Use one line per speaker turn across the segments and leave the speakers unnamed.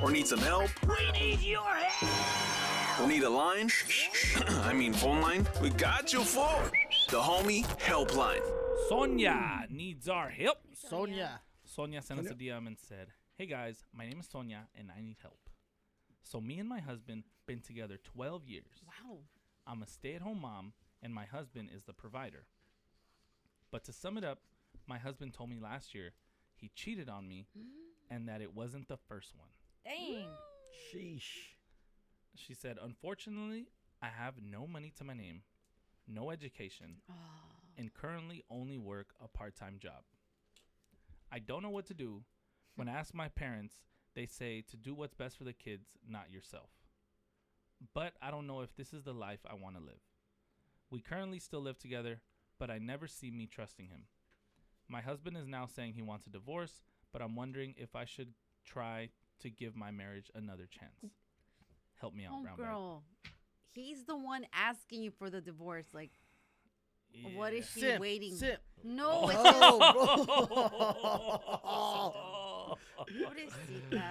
Or need some help?
We need your help.
Or need a line? I mean phone line? We got you for the homie Helpline.
Sonia needs our help.
Sonia
Sent us a DM and said, "Hey guys, my name is Sonia and I need help. So me and my husband been together 12 years.
Wow.
I'm a stay-at-home mom and my husband is the provider. But to sum it up, my husband told me last year he cheated on me and that it wasn't the first one.
Dang.
Sheesh.
She said, unfortunately, I have no money to my name, no education, and currently only work a part-time job. I don't know what to do. When I ask my parents, they say to do what's best for the kids, not yourself. But I don't know if this is the life I want to live. We currently still live together, but I never see me trusting him. My husband is now saying he wants a divorce, but I'm wondering if I should try to give my marriage another chance. Help me out, brown bag."
Girl. He's the one asking you for the divorce. Like,
Yeah.
what is she
Simp,
waiting?
simp.
No, it's
Oh,
Pobrecita.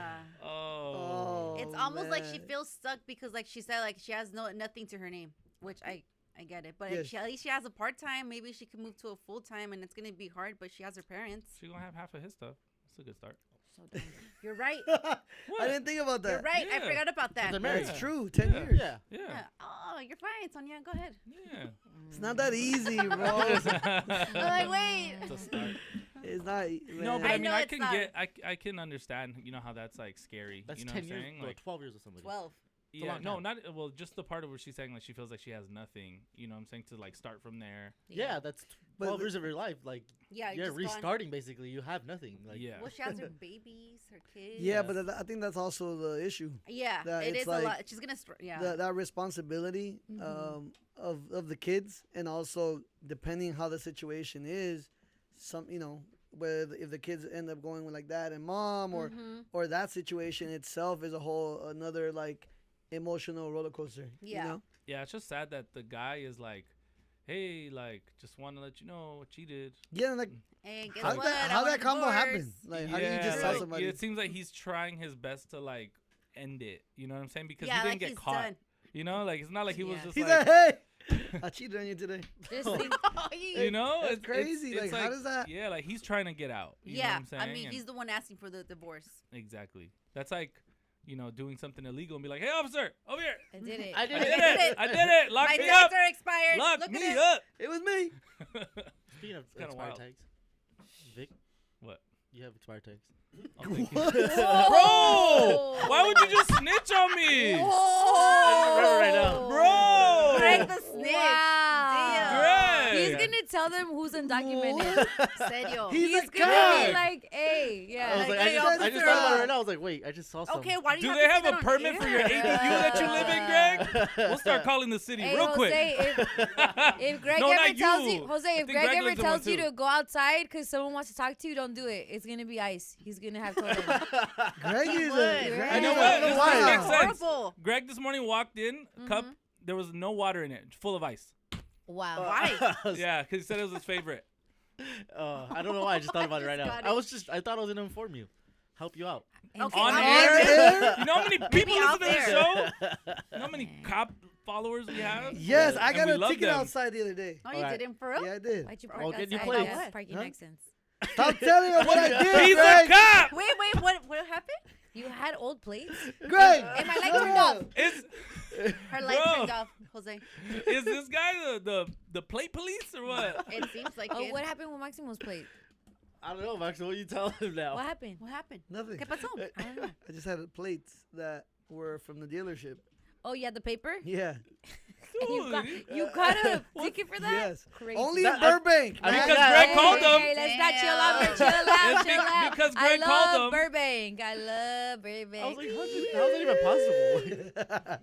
Oh.
It's almost like she
man.
feels stuck because, like she said, like she has nothing to her name, which I get it. But
Yes.
if she, at least she has a part time. Maybe she can move to a full time, and it's gonna be hard. But she has her parents.
She's going to have half of his stuff. That's a good start.
So dumb. You're right.
I didn't think about that.
You're right. I
Yeah.
forgot about that.
The
Yeah.
marriage, true. 10
Yeah.
years.
Yeah.
Yeah. Oh, you're fine, Sonia. Go ahead.
Yeah.
It's not that easy, bro.
I'm like, wait.
It's a start.
It's not.
No, but
man.
I
I
mean,
know
I
it's
can
not.
I can understand, how that's like scary.
That's
you know
10
what I'm
years,
saying?
no,
Like,
12 years or something.
12.
a
yeah,
long
no,
time.
not well. Just the part of where she's saying like she feels like she has nothing. You know what I'm saying? To like start from there.
Yeah, that's
But
12
the-
years of your life. Like,
Yeah.
you're
just gone.
restarting basically. You have nothing. Like,
Yeah.
Well, she has her babies, her kids.
Yeah, but I think that's also the issue.
Yeah,
that
it
it's
is
like
a lot. She's gonna. Yeah.
That responsibility of the kids, and also depending how the situation is, where if the kids end up going with like dad and mom, or that situation itself is a whole another like emotional roller coaster.
Yeah.
You know?
Yeah, it's just sad that the guy is like, hey, like, just want to let you know I cheated.
Yeah, like
Hey, guess
how
what?
that
I
how
want
that
a
combo
divorce.
happen? Like, how do you just tell
like,
somebody?
it seems like he's trying his best to like end it. You know what I'm saying? Because
Yeah,
he didn't
like
get
he's
caught.
done.
You know, like it's not like he was
Yeah.
just
He's
like,
like, hey, I cheated on you today.
Just
you know,
That's
it's
crazy.
It's
Like, how does that-
Yeah, like he's trying to get out. You know what
yeah,
I'm saying?
I mean,
And-
he's the one asking for the divorce.
exactly. That's like, doing something illegal and be like, hey, officer, over here.
I did it.
I did
I
it.
did it. I did it. Lock
My
me
tags
up.
are expired.
Lock
Look
me
at it.
up.
It was me.
Speaking of
kinda
expired
wild.
tags, Vic,
What?
you have expired tags.
Oh, thank you.
Whoa.
Bro, why would you just snitch on me?
Whoa.
remember right now.
Bro.
Greg the snitch.
Wow.
Greg.
He's gonna tell them who's undocumented.
Serio.
He's
He's
a
gonna
cop.
be like, hey,
I
yeah.
was like,
hey,
I just thought
officer.
about it right now. I was like, wait, I just saw something.
Okay, why do you
Do
have
they
to say
have
that
a
on
permit for your
air?
ADU that you live in, Greg? We'll start calling the city
Hey,
real
Jose,
quick.
if Greg
No,
ever
not
tells
you.
you, Jose,
I
if
think
Greg
Greg
ever
lives in one
tells you
too.
to go outside because someone wants to talk to you, don't do it. It's gonna be ice. He's gonna have told him.
Greg is
Would.
a. Greg
I know
is
what?
a-
This
Wow.
doesn't make sense.
Horrible.
Greg this morning walked in, cup, there was no water in it, full of ice.
Wow.
Why?
Yeah, because he said it was his favorite.
I don't know why. I just thought about it right now.
got
I thought I was gonna inform you, help you out.
Okay,
On
on
air?
air?
You know how many people listen
out
to this
there.
show? You know how many cop followers we have?
Yes, I
And
got
we
a
love
ticket
them.
outside the other day.
Oh, you
Alright.
didn't for real?
Yeah, I did.
Why'd you
Oh,
park
get you
outside?
plates.
That's parking
Huh?
accents.
Stop telling him what I did,
He's
Greg.
a cop!
Wait, what happened?
You had old plates?
Greg,
And my light
shut
turned
up.
off.
Is
Her light
Bro.
turned off, Jose.
is this guy the plate police or what?
It seems like
Oh,
it.
what happened with Maximo's plate?
I don't know, Max. What you tell him now?
What happened?
What happened?
Nothing.
¿Qué pasó?
I don't know.
I just had plates that were from the dealership.
Oh, you had the paper?
Yeah.
And
Dude,
you got a ticket for that?
Yes.
Crazy.
Only
That-
in Burbank.
I mean,
man.
because
yeah,
Greg
hey,
called them.
Hey, let's not chill out,
Damn.
chill out,
It's
chill out.
because
I
Greg called
love
them.
Burbank. I love Burbank.
I was like, how's that even possible?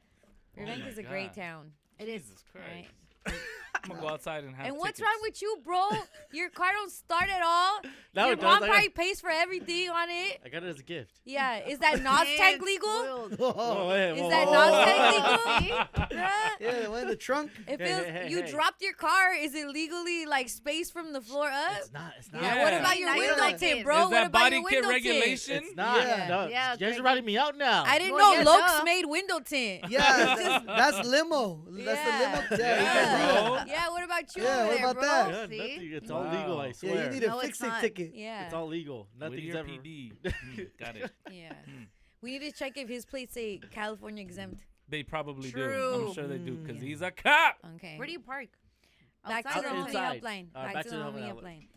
Burbank
Oh
is
my
a great
God.
town.
It is.
Jesus
Right.
Christ. I'm gonna go outside and have.
And what's
tickets.
wrong with you, bro? Your car don't start at all.
Now
Your
it does.
mom
I
probably
got,
pays for everything on it.
I got it as a gift.
Yeah, is that NOS tank legal?
Oh, hey,
Is
whoa,
that
whoa,
NOS
whoa,
tank
whoa.
legal? Bruh.
Yeah, the one in the trunk.
It
Hey,
feels
hey,
you
hey.
dropped your car. Is it legally like spaced from the floor up?
It's not. It's not.
Yeah.
Yeah.
What about your
Now you're
window
like
tint,
it.
bro?
Is
What
that
about
body
your
kit
window tint?
regulation?
It's not.
Yeah.
No,
Yeah,
you guys
Greg.
are writing me out now.
I didn't
Well,
know
yeah,
Lokes
duh.
made window tint.
Yeah, that's limo. That's
Yeah.
the limo. Yeah,
Yeah,
you guys do
bro.
that.
Yeah, what about you
Yeah,
over
what
there,
about
bro?
that?
Yeah,
See?
nothing. It's
Wow.
all legal. I
Yeah,
swear.
you need a
No, it's
fix-it
not.
ticket.
Yeah.
It's all legal. Nothing's
Whittier
ever.
PD. Got it.
Yeah. We need to check if his plates say California exempt.
They probably do.
True.
I'm sure they do because
Yeah.
he's a cop.
Okay.
Where do you park?
Back to
Outside
the
or
homie
inside?
helpline.
All right,
Back to the homie helpline.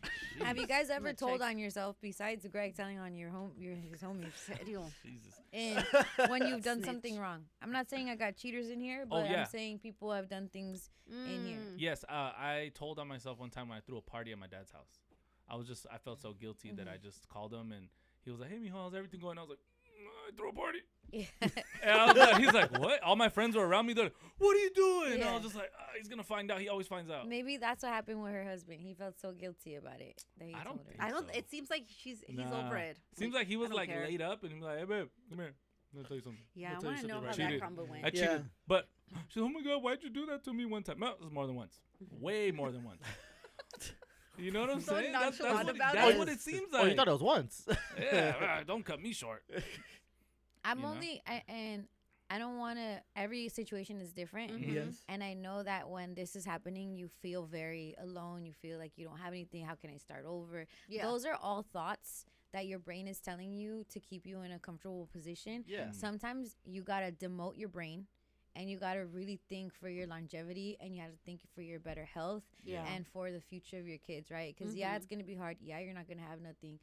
Have you guys ever
gonna
told
check.
on yourself besides Greg telling on his homies
Serio.
Jesus.
and when you've done
Snitch.
something wrong? I'm not saying I got cheaters in here,
Oh,
but
yeah.
I'm saying people have done things in here.
Yes, I told on myself one time when I threw a party at my dad's house. I felt so guilty that I just called him and he was like, "Hey, mijo, how's everything going?" I was like, "I threw a party."
Yeah.
And I was like, he's like, "What?" All my friends were around me. They're like, "What are you doing?" And I
Yeah.
was just like, "He's gonna find out. He always finds out."
Maybe that's what happened with her husband. He felt so guilty about it that he
I don't
told her.
think
I don't.
so.
It seems like he's
Nah.
over it.
Seems like he was
I don't
like
care.
laid up and he was like, "Hey, babe, come here. I'm gonna tell you something."
Yeah, I
I'll tell you
want to know
something
how
right
now.
that crumble went.
I cheated,
Yeah.
but she's like, "Oh my god, why'd you do that to me one time?" No, it was more than once. Way more than once. You know what I'm
So
saying?
nonchalant about
that's
it.
what it seems
Oh,
like.
you thought it was once.
Yeah, don't cut me short.
I'm
you know?
only, and I don't want to, every situation is different.
Mhm.
Yes.
And I know that when this is happening, you feel very alone. You feel like you don't have anything. How can I start over?
Yeah.
Those are all thoughts that your brain is telling you to keep you in a comfortable position.
Yeah.
Sometimes you got to demote your brain and you got to really think for your longevity and you have to think for your better health
Yeah.
and for the future of your kids, right? Because, yeah,
Mhm.
it's going to be hard. Yeah, you're not going to have nothing.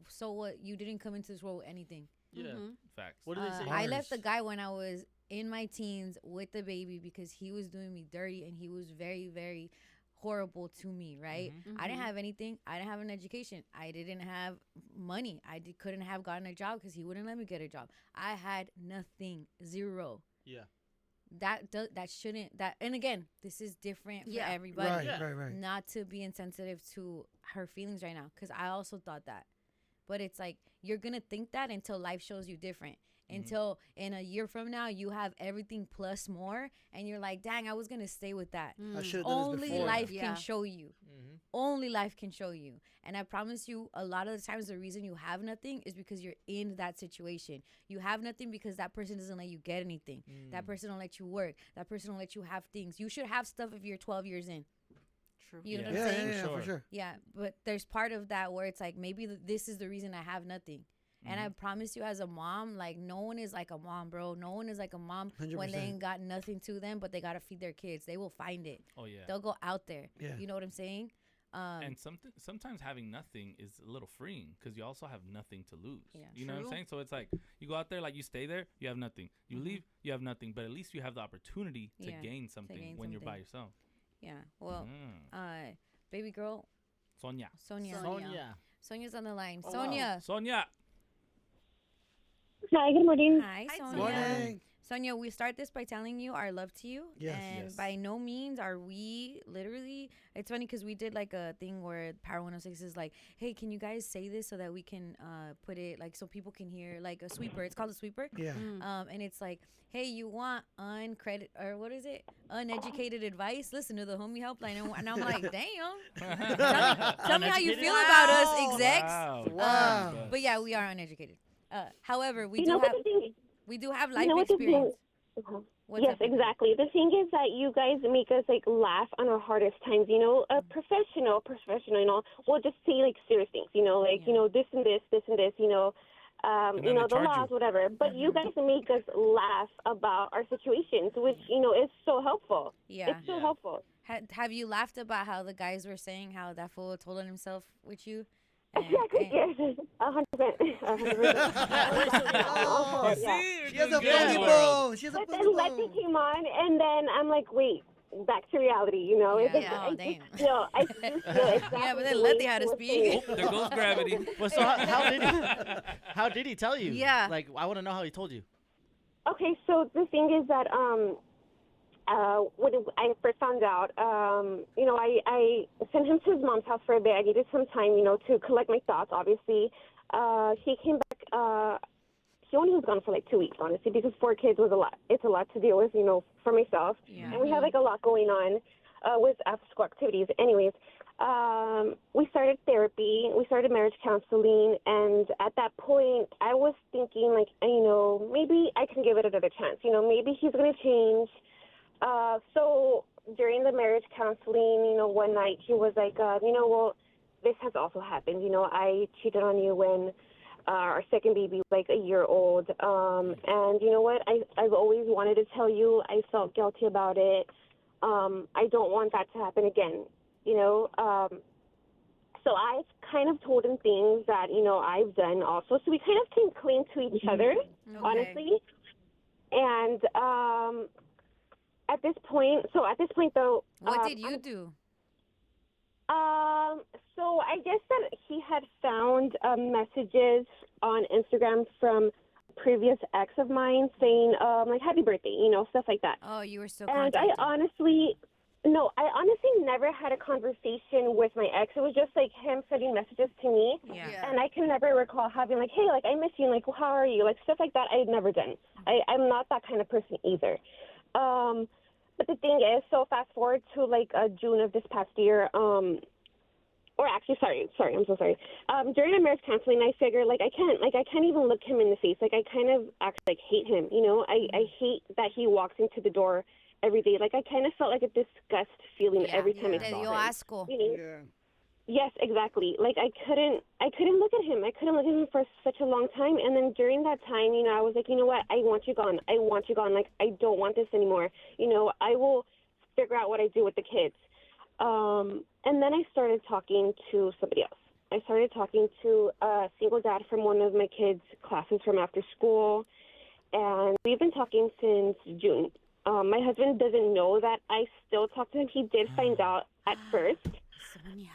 So what? You didn't come into this world with anything.
Yeah.
Mhm.
Facts.
What do they say?
I left the
Mars.
guy when I was in my teens with the baby because he was doing me dirty and he was very, very horrible to me, right? I didn't
Mhm.
have anything. I didn't have an education. I didn't have money. Couldn't have gotten a job because he wouldn't let me get a job. I had nothing, zero.
Yeah.
That shouldn't, and again, this is different
Yeah.
for everybody.
Right,
Yeah.
right.
Not to be insensitive to her feelings right now because I also thought that. But it's like you're going to think that until life shows you different. Until in a year from now, you have everything plus more. And you're like, dang, I was going to stay with that.
I should have done this
Only
before.
life
Yeah.
can show you.
Mm-hmm.
Only life can show you. And I promise you, a lot of the times, the reason you have nothing is because you're in that situation. You have nothing because that person doesn't let you get anything. That person don't let you work. That person don't let you have things. You should have stuff if you're 12 years in.
True.
You know
Yeah.
what I'm
Yeah,
saying?
yeah,
For
for
sure.
sure.
Yeah, but there's part of that where it's like maybe this is the reason I have nothing. And I promise you, as a mom, like no one is like a mom, bro. No one is like a mom when they
100%.
ain't got nothing to them, but they gotta feed their kids. They will find it.
Oh yeah.
They'll go out there.
Yeah.
You know what I'm saying?
And sometimes having nothing is a little freeing because you also have nothing to lose.
Yeah.
You know what I'm
True.
saying? So it's like you go out there, like you stay there, you have nothing. You leave, you have nothing. But at least you have the opportunity to
Yeah,
gain something
gain
when you're by
something.
yourself.
Yeah. Well,
Mm.
baby girl,
Sonia.
Sonia.
Sonia.
Sonia's on the line.
Oh, wow.
Sonia.
Sonia.
Hi, good morning.
Hi,
Hi,
Sonia.
Morning.
Sonia, we start this by telling you our love to you.
Yes.
And
Yes.
by no means are we literally, it's funny because we did like a thing where Power 106 is like, hey, can you guys say this so that we can put it like so people can hear like a sweeper. It's called a sweeper.
Yeah.
And it's like, hey, you want uncredit or what is it? Uneducated advice? Listen to the homie helpline. And I'm like, damn. Tell me how you
Uneducated?
feel about us,
Wow.
execs.
Wow.
Wow.
But yeah, we are uneducated. However, we
You
do
know
have
what the thing
life
know what the thing-
experience.
Uh-huh.
What's
Yes,
up, baby?
exactly. The thing is that you guys make us like laugh on our hardest times. You know, a professional, you know, will just say like serious things. You know, like
Yeah.
you know this and this, this and this. You know,
And
you
then
know
they
the
charge
laws,
you.
whatever. But you guys make us laugh about our situations, which you know is so helpful.
Yeah.
It's so
Yeah.
helpful.
Have you laughed about how the guys were saying how that fool told on himself with you?
Exactly. Yes. 100%. 100%.
Oh,
You
Yeah.
see?
she has a
You're doing
funny
good.
bone. She has a
But
funny
then Lexi
bone.
came on, and then I'm like, wait, back to reality, you know? It's
Yeah.
like,
Oh,
I
damn.
just feel, I just feel exactly
Yeah, but then
the
Letty
way
had to
she was
speak.
saying
Oh,
it.
there goes gravity.
Well, so how did he tell you?
Yeah.
Like, I want to know how he told you.
Okay, so the thing is that when I first found out, I sent him to his mom's house for a bit. I needed some time, to collect my thoughts, obviously. He came back, he only was gone for like 2 weeks, honestly, because 4 kids was a lot. It's a lot to deal with, for myself.
Yeah.
And we had like a lot going on with after-school activities. Anyways, we started therapy. We started marriage counseling. And at that point, I was thinking like, maybe I can give it another chance. Maybe he's going to change. So during the marriage counseling, one night he was like, well, this has also happened. I cheated on you when our second baby was like a year old. And you know what? I've always wanted to tell you. I felt guilty about it. I don't want that to happen again, So I've kind of told him things that, I've done also. So we kind of came clean to each other, honestly. And at this point, though.
What did you do?
So I guess that he had found messages on Instagram from previous ex of mine saying, like, happy birthday, stuff like that.
Oh, you were so
And
contacted.
I honestly never had a conversation with my ex. It was just like him sending messages to me.
Yeah.
And I can never recall having like, hey, like, I miss you. Like, well, how are you? Like, stuff like that I had never done. I'm not that kind of person either. But the thing is, so fast forward to like June of this past year, or actually, sorry, I'm so sorry. During the marriage counseling, I figured like I can't even look him in the face. Like I kind of actually hate him. I hate that he walks into the door every day. Like I kind of felt like a disgust feeling every time I
Te
saw
dio
him.
asco.
Yeah.
Yes, exactly. Like I couldn't look at him. I couldn't look at him for such a long time. And then during that time, I was like, you know what? I want you gone. I want you gone. Like I don't want this anymore. I will figure out what I do with the kids. And then I started talking to somebody else. I started talking to a single dad from one of my kids' classes from after school. And we've been talking since June. My husband doesn't know that I still talk to him. He did find out at first.
Sonia.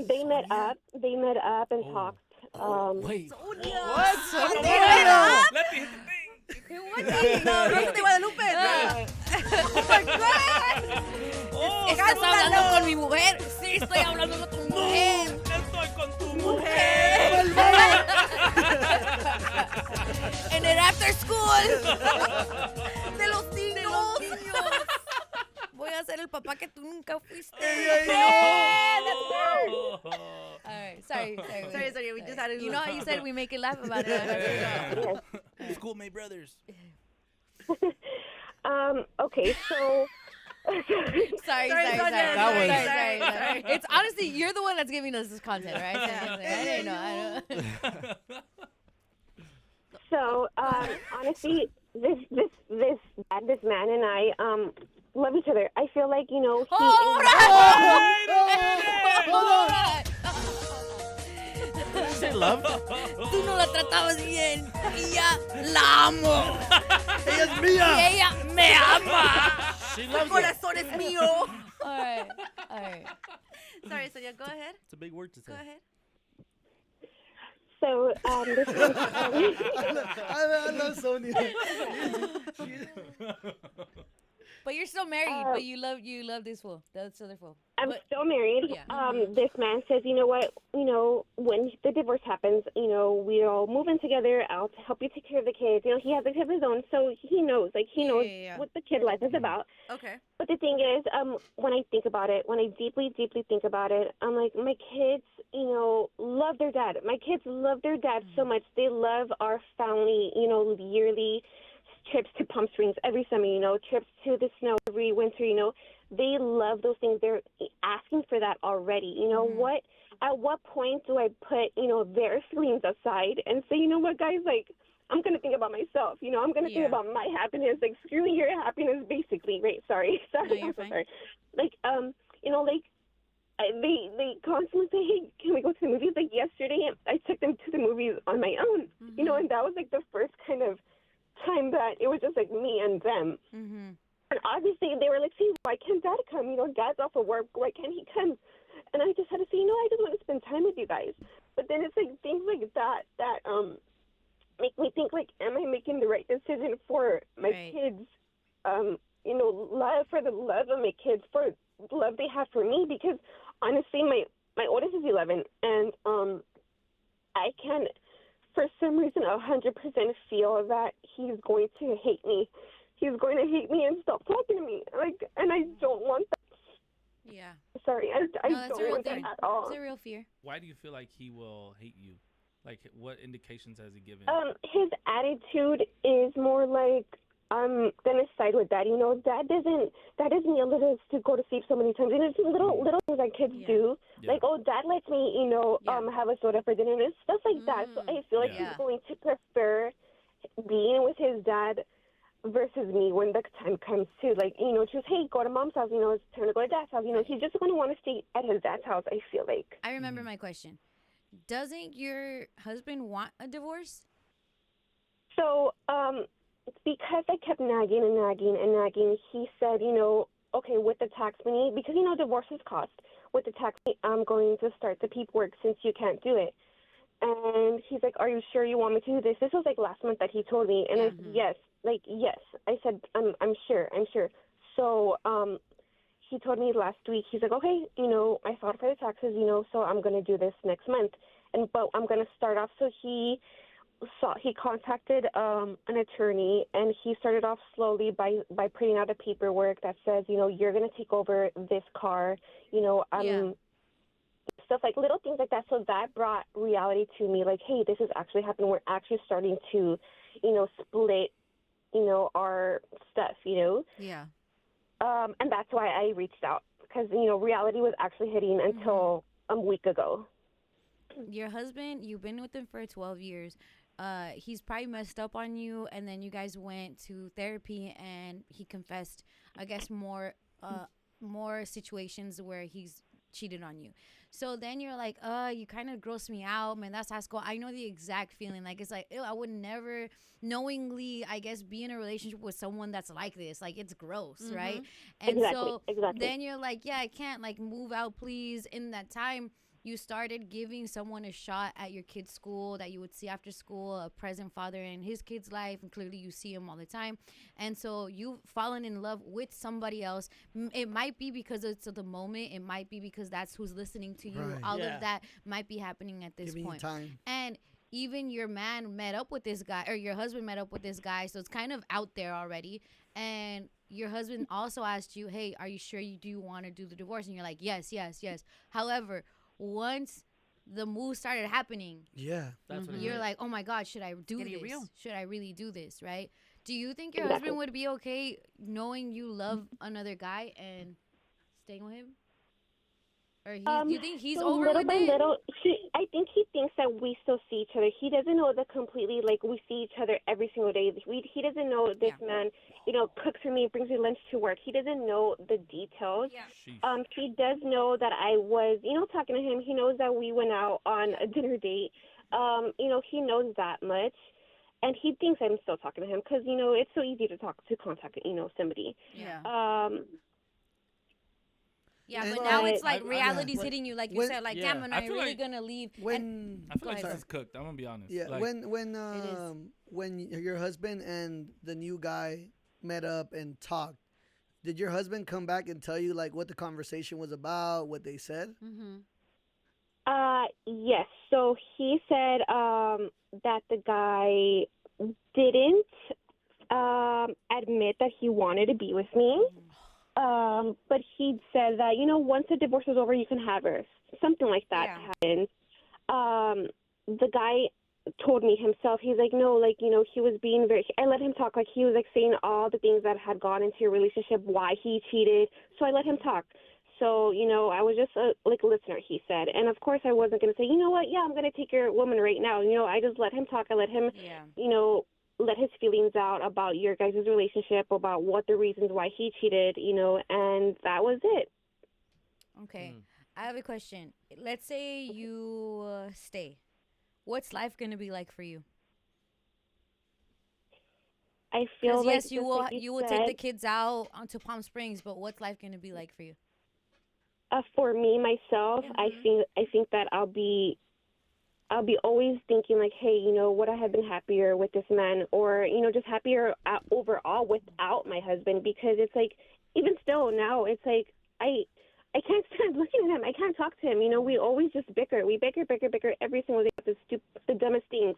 They met up and talked.
Wait.
What?
Sonia?
Let me hit the thing.
No, Rosa de Guadalupe. Oh my God.
¿Estás hablando con mi mujer? Sí, estoy hablando con tu mujer.
Estoy con tu mujer.
En el after school. De los niños. Voy a ser el papá que tú nunca fuiste. All right, sorry.
Sorry, we just had to.
You know how you said we make it laugh about it.
Schoolmate brothers.
Okay, so.
Sorry.
That
It's honestly, you're the one that's giving us this content, right? I didn't know.
So, honestly, this man and I love each other. I feel like, he
Did you say love?
Tú no la tratabas bien y ya la amo.
Ella es mía.
Y ella me ama.
She loves you.
Corazón es mío.
All right.
Sorry, Sonia, go ahead.
It's a big word to say.
Go ahead.
So, this is,
I love Sonia.
But you're still married, but you love this fool. That's other fool.
I'm still married.
Yeah.
This man says, you know what, when the divorce happens, we'll move in together. I'll help you take care of the kids. He has a kid of his own, so he knows. Like, he knows what the kid life is about.
Okay.
But the thing is, when I think about it, when I deeply, deeply think about it, I'm like, my kids, love their dad. My kids love their dad so much. They love our family, yearly trips to Palm Springs every summer, trips to the snow every winter, They love those things. They're asking for that already. At what point do I put, their feelings aside and say, you know what, guys, like, I'm going to think about myself. I'm going to think about my happiness. Like, screw your happiness, basically. Right, sorry.
No, you're
I'm so
fine.
sorry. Like, they constantly say, hey, can we go to the movies? Like, yesterday, I took them to the movies on my own, and that was, like, the first kind of time that it was just, like, me and them.
Mm-hmm.
And obviously, they were like, see, why can't Dad come? Dad's off of work. Why can't he come? And I just had to say, I just want to spend time with you guys. But then it's, like, things like that make me think, like, am I making the right decision for my kids' love for the love of my kids, for the love they have for me. Because honestly, my oldest is 11, and I can, for some reason, 100% feel that he's going to hate me. He's going to hate me and stop talking to me. Like, and I don't want that.
Yeah.
Sorry, I
No, that's a
don't
real
want
thing.
that at all.
It's a real fear.
Why do you feel like he will hate you? Like, what indications has he given?
His attitude is more like, I'm gonna side with Dad. You know, Dad doesn't yell at us to go to sleep so many times. And it's little things that kids do.
Yeah.
Like, oh, Dad lets me, you know, have a soda for dinner and stuff like that. So I feel like
Yeah.
he's going to prefer being with his dad versus me when the time comes to, like, you know, just, hey, go to Mom's house. You know, it's time to go to Dad's house. You know, he's just going to want to stay at his dad's house, I feel like.
I remember my question. Doesn't your husband want a divorce?
So, because I kept nagging and nagging and nagging, he said, you know, okay, with the tax money, because, you know, divorces cost. With the tax money, I'm going to start the paperwork since you can't do it. And he's like, are you sure you want me to do this? This was like last month that he told me. And I said, yes. Like, yes. I said, I'm sure. So, he told me last week, he's like, okay, you know, I filed for the taxes, you know, so I'm going to do this next month. But I'm going to start off. So he contacted an attorney, and he started off slowly by putting out a paperwork that says, you know, you're going to take over this car, you know, stuff like little things like that. So that brought reality to me, like, hey, this is actually happening. We're actually starting to, you know, split, you know, our stuff, you know.
Yeah.
And that's why I reached out, because, you know, reality was actually hitting until a week ago.
Your husband, you've been with him for 12 years. He's probably messed up on you, and then you guys went to therapy, and he confessed, I guess, more situations where he's cheated on you. So then you're like, you kind of gross me out, man. That's high school. I know the exact feeling. Like, it's like, ew, I would never knowingly, I guess, be in a relationship with someone that's like this. Like, it's gross, right? And
Exactly.
then you're like, yeah, I can't, like, move out, please. In that time, you started giving someone a shot at your kid's school that you would see after school, a present father in his kid's life, and clearly you see him all the time. And so you've fallen in love with somebody else. It might be because it's the moment. It might be because that's who's listening to you.
Right.
All of that might be happening at this
Giving
point.
you time.
And even your man met up with this guy, or your husband met up with this guy, so it's kind of out there already. And your husband also asked you, hey, are you sure you do want to do the divorce? And you're like, yes. However, once the move started happening,
That's what
you're like, oh my God, should I do this?
real.
Should I really do this, right? Do you think your husband would be okay knowing you love another guy and staying with him? Or you think he's
so
over
little
with
by
it?
little, I think he thinks that we still see each other. He doesn't know that completely, like, we see each other every single day. He doesn't know this man, you know, cooks for me, brings me lunch to work. He doesn't know the details. He does know that I was, you know, talking to him. He knows that we went out on a dinner date. You know, he knows that much. And he thinks I'm still talking to him because, you know, it's so easy to contact, you know, somebody.
Yeah,
And
but now it's
I-
like reality's hitting you, like you
when-
said, like,
Yeah.
damn, am
I
I
feel
really
like
gonna leave?
I feel like
ahead.
this is cooked. I'm gonna be honest.
Yeah,
Like,
when your husband and the new guy met up and talked, did your husband come back and tell you like what the conversation was about, what they said?
Yes. So he said that the guy didn't admit that he wanted to be with me. But he said that, you know, once the divorce is over, you can have her. Something like that happened. The guy told me himself, he's like, no, like, you know, he was being I let him talk. Like, he was, like, saying all the things that had gone into your relationship, why he cheated. So I let him talk. So, you know, I was just a listener, he said. And, of course, I wasn't going to say, you know what, yeah, I'm going to take your woman right now. You know, I just let him talk. I let him, you know, let his feelings out about your guys' relationship, about what the reasons why he cheated, you know, and that was it.
Okay. I have a question. Let's say you stay. What's life going to be like for you?
I feel like
yes, you will take the kids out onto Palm Springs, but what's life going to be like for you?
For me, myself, I think that I'll be always thinking like, hey, you know, would I have been happier with this man, or, you know, just happier overall without my husband? Because it's like even still now, it's like I can't stand looking at him. I can't talk to him. You know, we always just bicker. We bicker every single day about the dumbest things,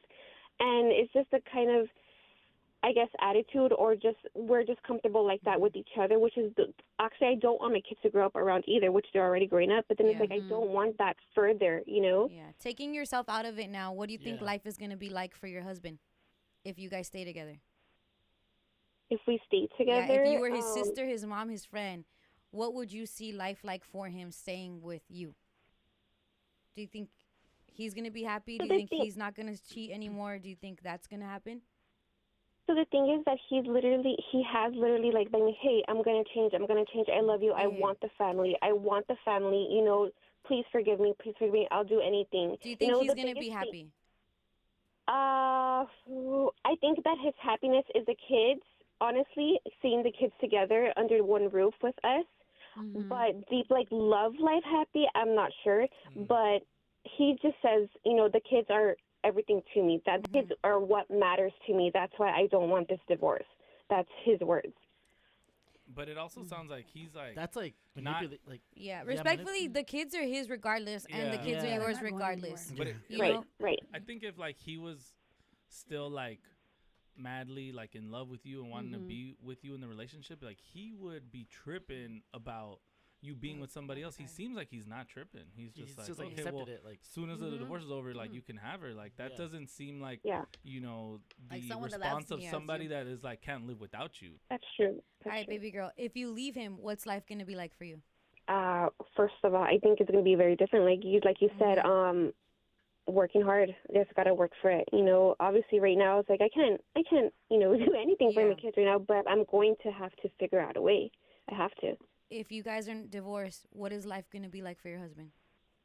and it's just a kind of, I guess, attitude, or just we're just comfortable like that with each other, which is actually I don't want my kids to grow up around either, which they're already growing up. But then it's like I don't want that further, you know?
Yeah. Taking yourself out of it now, what do you think life is gonna be like for your husband if you guys stay together?
If we stay together,
Yeah. If you were his sister, his mom, his friend, what would you see life like for him staying with you? Do you think he's gonna be happy? Do you think he's not gonna cheat anymore? Do you think that's gonna happen?
So the thing is that he has literally like been like, hey, I'm gonna change. I love you. I want the family. You know, please forgive me. I'll do anything.
Do you think he's gonna be happy?
I think that his happiness is the kids. Honestly, seeing the kids together under one roof with us. But deep like love life happy, I'm not sure. But he just says, you know, the kids are everything to me. That the kids are what matters to me. That's why I don't want this divorce. That's his words.
But it also sounds like he's like
That's like
not
like
Yeah, respectfully, the kids are his regardless, and the kids are yours regardless.
But
Right.
I think if like he was still like madly like in love with you and wanting to be with you in the relationship, like he would be tripping about you being with somebody else. He seems like he's not tripping. He's just like okay,
accepted
well,
it, like,
as soon as the divorce is over, like you can have her. Like that doesn't seem like you know the
Like someone that
response
loves
of
you.
somebody that is like can't live without you.
That's true.
All right, baby girl. If you leave him, what's life gonna be like for you?
First of all, I think it's gonna be very different. Like you said, working hard. Just gotta work for it. You know, obviously right now it's like I can't, you know, do anything for my kids right now. But I'm going to have to figure out a way. I have to.
If you guys are divorced, what is life gonna be like for your husband?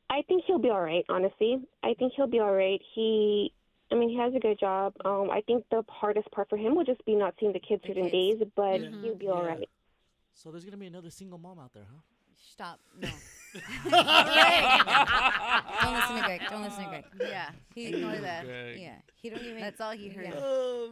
I think he'll be all right. Honestly, I think he'll be all right. He has a good job. I think the hardest part for him will just be not seeing the kids certain days, but he'll be all right.
So there's gonna be another single mom out there, huh?
Stop. No. Don't listen to Greg.
Yeah. Ignore that.
Yeah. He don't even.
That's all he heard.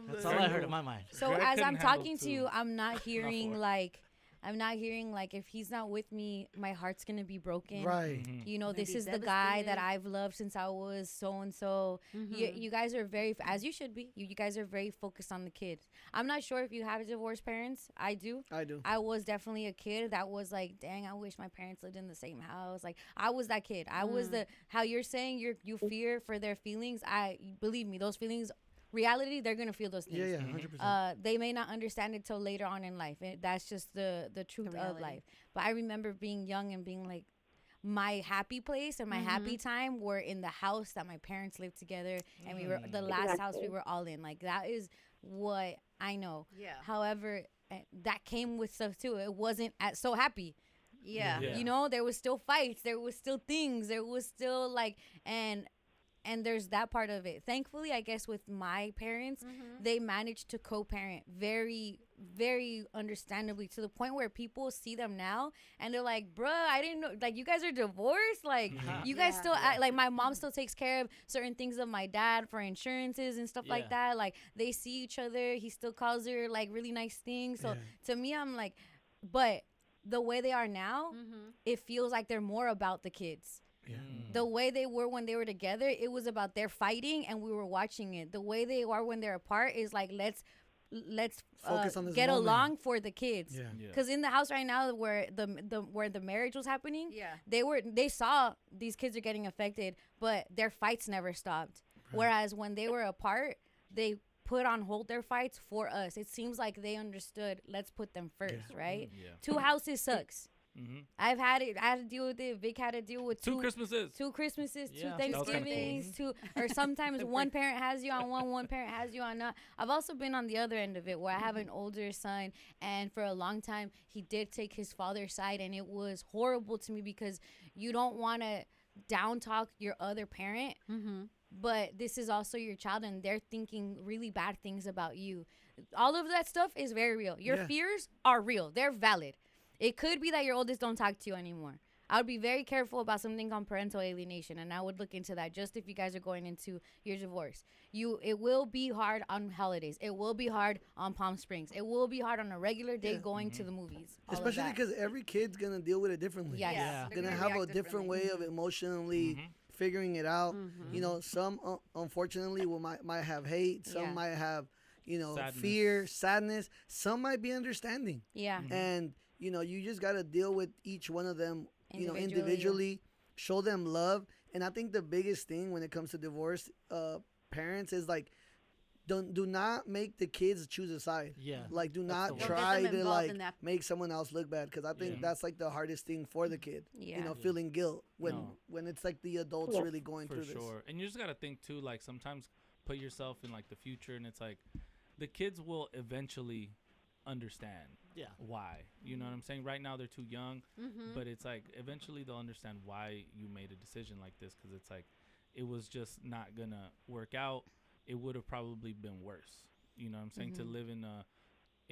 That's all I heard in my mind.
So
Greg
as
couldn't
I'm
handle
talking to
two.
you, I'm not hearing
four.
like. I'm not hearing like if he's not with me, my heart's gonna be broken.
Right.
You know,
Gonna
this
be
is the guy that
devastated.
I've loved since I was so and so. You guys are very, as you should be. You guys are very focused on the kids. I'm not sure if you have divorced parents. I do. I was definitely a kid that was like, dang, I wish my parents lived in the same house. Like I was that kid. I was the how you're saying you fear for their feelings. Believe me, those feelings. Reality, they're gonna feel those things.
Yeah, 100%.
They may not understand it till later on in life. That's just the truth of life. But I remember being young and being like, my happy place and my happy time were in the house that my parents lived together, and we were the last house we were all in. Like that is what I know.
Yeah.
However, that came with stuff too. It wasn't so happy.
Yeah.
You know, there was still fights. There was still things. There was still like and there's that part of it. Thankfully, I guess with my parents, they managed to co-parent very, very understandably to the point where people see them now and they're like, bruh, I didn't know, like, you guys are divorced? Like, you guys still act, like, my mom still takes care of certain things of my dad for insurances and stuff like that. Like, they see each other. He still calls her, like, really nice things. So, to me, I'm like, but the way they are now, it feels like they're more about the kids. The way they were when they were together, it was about their fighting and we were watching it. The way they are when they're apart is like, let's
focus on this
get
moment.
along for the kids.
Yeah.
Because in the house right now where the marriage was happening, they saw these kids are getting affected, but their fights never stopped. Whereas when they were apart, they put on hold their fights for us. It seems like they understood, let's put them first, right? Two houses sucks. I had to deal with it. Vic had to deal with
two Christmases,
two
Yeah,
Thanksgivings, or sometimes one parent has you on one parent has you on not. I've also been on the other end of it where I have an older son, and for a long time he did take his father's side, and it was horrible to me because you don't want to down talk your other parent, but this is also your child, and they're thinking really bad things about you. All of that stuff is very real. Your fears are real. They're valid. It could be that your oldest don't talk to you anymore. I would be very careful about something called parental alienation, and I would look into that just if you guys are going into your divorce. It will be hard on holidays. It will be hard on Palm Springs. It will be hard on a regular day going to the movies.
Especially because every kid's gonna deal with it differently.
Yes.
Yeah.
Gonna have a different way of emotionally figuring it out. You know, some unfortunately might have hate. Some might have, you know,
Sadness.
fear, sadness. Some might be understanding.
Yeah.
And you know, you just gotta deal with each one of them. You know,
Individually.
individually, show them love. And I think the biggest thing when it comes to divorce, parents is like, do not make the kids choose a side.
Yeah.
Like, do
That's
not
the worst.
try
Don't get them
to
involved
like
in that.
make someone else look bad, because I think that's like the hardest thing for the kid.
Yeah.
You know, feeling guilt when
No.
when it's like the adults really going
For
through
sure. And you just got to think too, like sometimes put yourself in like the future, and it's like the kids will eventually understand
Yeah.
why. You know what I'm saying? Right now they're too young,
Mm-hmm.
but it's like eventually they'll understand why you made a decision like this, because it's like it was just not gonna work out. It would have probably been worse. You know what I'm saying? To live in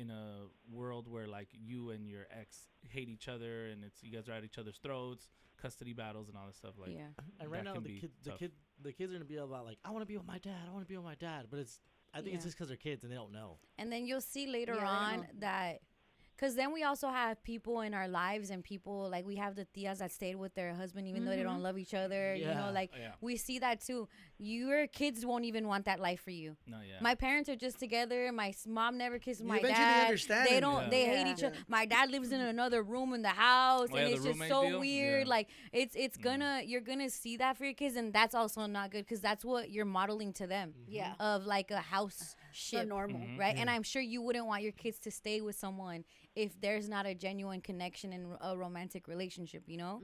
a world where like you and your ex hate each other, and it's you guys are at each other's throats, custody battles and all this stuff. Like
Yeah.
And right
that
now,
can
the
be tough.
kids are gonna be about like, I want to be with my dad. I want to be with my dad. But I think it's
Yeah.
just because they're kids and they don't know.
And then you'll see later
Yeah, I
on
know.
that, because then we also have people in our lives, and people like we have the tias that stayed with their husband even though they don't love each other. You know,
Yeah.
like
Yeah.
we see that too. Your kids won't even want that life for you.
no, yeah.
My parents are just together. My mom never kisses
You
my
eventually
dad.
understand
They
it.
don't.
Yeah.
They
Yeah.
hate each other. My dad lives in another room in the house,
Oh, yeah,
and
the
it's just
roommate
so
deal?
weird.
Yeah.
Like it's gonna you're gonna see that for your kids, and that's also not good because that's what you're modeling to them.
Yeah.
Of like a house
So
ship,
normal.
right? And I'm sure you wouldn't want your kids to stay with someone if there's not a genuine connection in a romantic relationship. You know.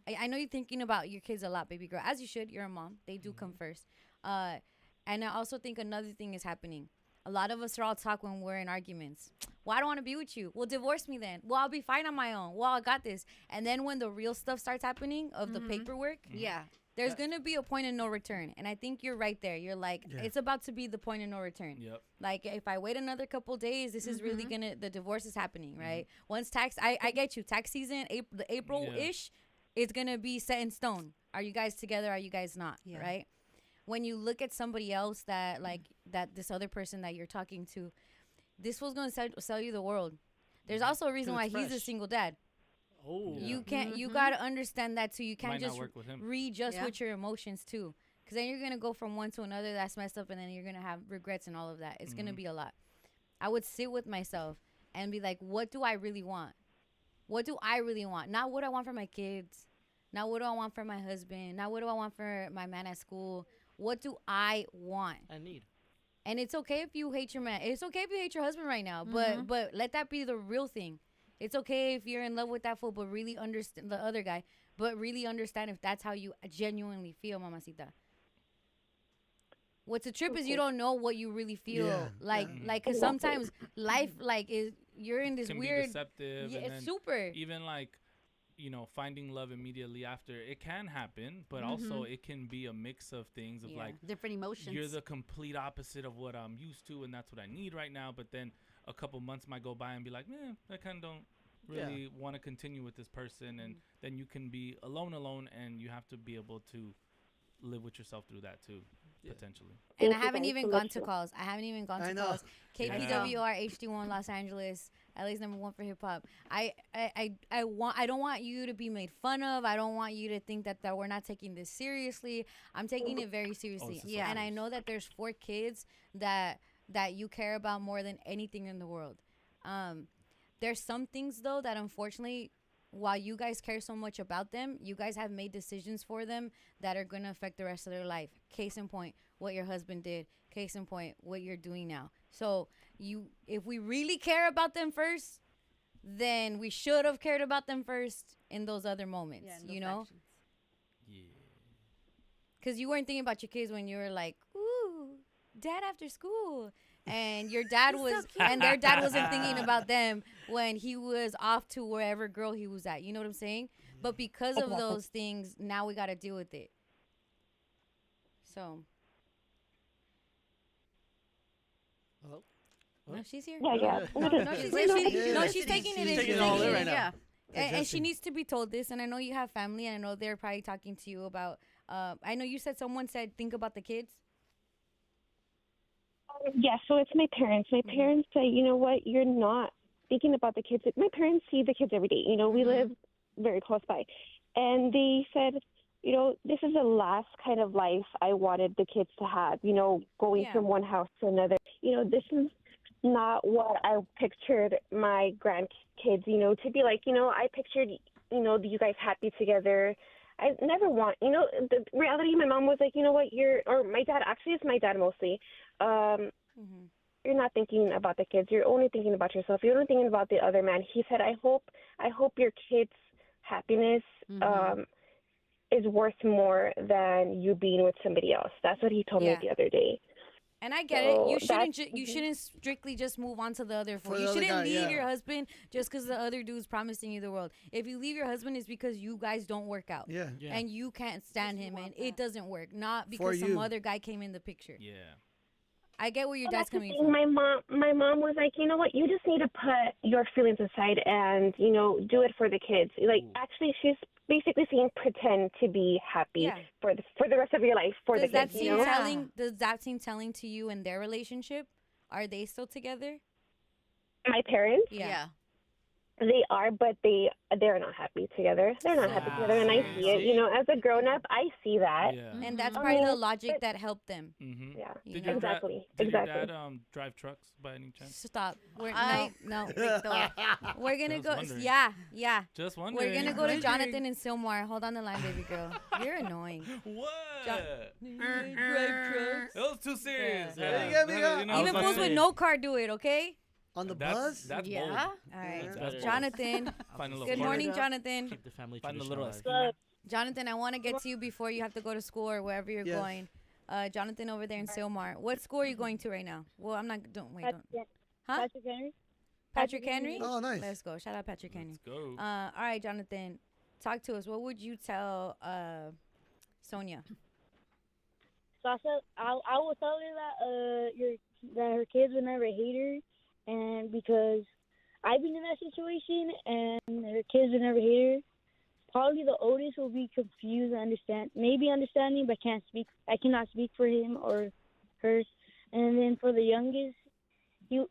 I know you're thinking about your kids a lot, baby girl, as you should. You're a mom. They do come first. And I also think another thing is happening. A lot of us are all talk when we're in arguments. Well, I don't want to be with you. Well, divorce me then. Well, I'll be fine on my own. Well, I got this. And then when the real stuff starts happening of the paperwork,
Yeah.
there's going to be a point of no return. And I think you're right there. You're like, it's about to be the point of no return.
Yep.
Like, if I wait another couple days, this is really going to, the divorce is happening, right? Once I get you. Tax season, the April-ish, it's going to be set in stone. Are you guys together? Are you guys not?
Yeah.
Right? When you look at somebody else that, like, that this other person that you're talking to, this was going to sell you the world. There's also a reason why
it's
he's a
fresh.
single dad.
Oh.
You can't. You gotta understand that too. You can't
Might not
just
work with him.
readjust
Yeah.
with your emotions too, because then you're gonna go from one to another that's messed up, and then you're gonna have regrets and all of that. It's gonna be a lot. I would sit with myself and be like, what do I really want? What do I really want? Not what I want for my kids. Not what do I want for my husband. Not what do I want for my man at school. What do I want?
I need.
And it's okay if you hate your man. It's okay if you hate your husband right now, but let that be the real thing. It's okay if you're in love with that fool, but really understand the other guy, but really understand if that's how you genuinely feel, mamacita. What's a trip is you don't know what you really feel.
Yeah,
Like, cause sometimes life, like, is you're in this
Can
weird.
be deceptive.
Yeah,
and
it's
then
super.
even like, you know, finding love immediately after, it can happen, but also it can be a mix of things of
Yeah.
like,
Different emotions.
you're the complete opposite of what I'm used to, and that's what I need right now. But then a couple months might go by and be like, man, I kind of don't really want to continue with this person. And then you can be alone, and you have to be able to live with yourself through that too, potentially.
And
Thank
I
you
haven't
guys
even
so
gone
much
to
for-
calls. I haven't even gone
I
to
know.
calls. KPWR HD1 Los Angeles, LA's #1 for hip hop. I don't want you to be made fun of. I don't want you to think that we're not taking this seriously. I'm taking it very seriously.
this is so
Yeah, and I
serious.
know that there's 4 kids that you care about more than anything in the world. There's some things though that unfortunately, while you guys care so much about them, you guys have made decisions for them that are going to affect the rest of their life. Case in point, what your husband did. Case in point, what you're doing now. So if we really care about them first, then we should have cared about them first in those other moments,
Yeah, in
you
those
know?
actions.
Yeah.
Because you weren't thinking about your kids when you were like, ooh, dad after school. And your dad was, and their dad wasn't thinking about them when he was off to wherever girl he was at. You know what I'm saying? But because of those things, now we got to deal with it. So.
Hello?
No, she's here.
Yeah, yeah.
No, she's taking it in.
She's taking it all in right now.
Yeah.
And she
Adjusting.
needs to be told this. And I know you have family, and I know they're probably talking to you about. I know you said someone said think about the kids.
Yeah, so it's my parents. My
Mm-hmm.
parents say, you know what, you're not thinking about the kids. My parents see the kids every day. You know, we live very close by. And they said, you know, this is the last kind of life I wanted the kids to have, you know, going
Yeah.
from one house to another. You know, this is not what I pictured my grandkids, you know, to be like. You know, I pictured, you know, you guys happy together. I never want, you know, the reality, my mom was like, you know what, or my dad, actually it's my dad mostly, you're not thinking about the kids. You're only thinking about yourself. You're only thinking about the other man. He said, I hope your kids' happiness is worth more than you being with somebody else. That's what he told me the other day.
And I get
So
it. You shouldn't.
that's-
You shouldn't strictly just move on to the other four.
For
You
the other
shouldn't
guy,
leave
yeah.
your husband just because the other dude's promising you the world. If you leave your husband, it's because you guys don't work out.
Yeah.
Yeah.
And you can't stand him, and it doesn't work. Not because some
you.
other guy came in the picture.
Yeah.
I get where your
Well,
dad's
that's the
coming
thing.
from.
My mom was like, you know what, you just need to put your feelings aside and, you know, do it for the kids. Like, actually, she's basically saying pretend to be happy
Yeah.
for the rest of your life for
Does
the
that
kids.
seem
You know?
telling? Does that seem telling to you in their relationship? Are they still together?
My parents,
Yeah.
they are, but they're not happy together. They're not happy together, and I see it. You know, as a grown up, I see that.
Yeah.
And that's
I
probably
mean,
the logic
but-
that helped them.
Mm-hmm.
Yeah,
You
Did
know?
your dad,
exactly.
did
exactly.
your dad drive trucks by any chance?
Stop. We're
I-
no.
Victor.
We're gonna
Just
go.
wondering.
Yeah.
Just wondering.
We're gonna go to Jonathan and Silmar. Hold on the line, baby girl. You're annoying.
What?
Drive
It was too serious.
Yeah.
You get me up.
know,
Even
it's
fools
like-
with no car do it, okay?
On the
that's,
bus?
That's
Yeah.
bold.
All right.
That's bold.
Jonathan.
Find a little
Good
flirt.
morning, Jonathan.
Keep the family
Find a
tradition
little
alive.
esquina.
Jonathan, I want to get to you before you have to go to school or wherever you're
Yes.
going. Jonathan over there in Silmar. What school are you going to right now? Well, I'm not. Don't wait. Don't. Huh?
Patrick Henry.
Patrick Henry.
Oh, nice.
Let's go. Shout out Patrick Henry.
Let's go.
All right, Jonathan. Talk to us. What would you tell Sonia?
So I will tell her that that her kids would never hate her, and because I've been in that situation and her kids would never hate her. Probably the oldest will be confused and maybe understanding, but can't speak. I cannot speak for him or her. And then for the youngest, it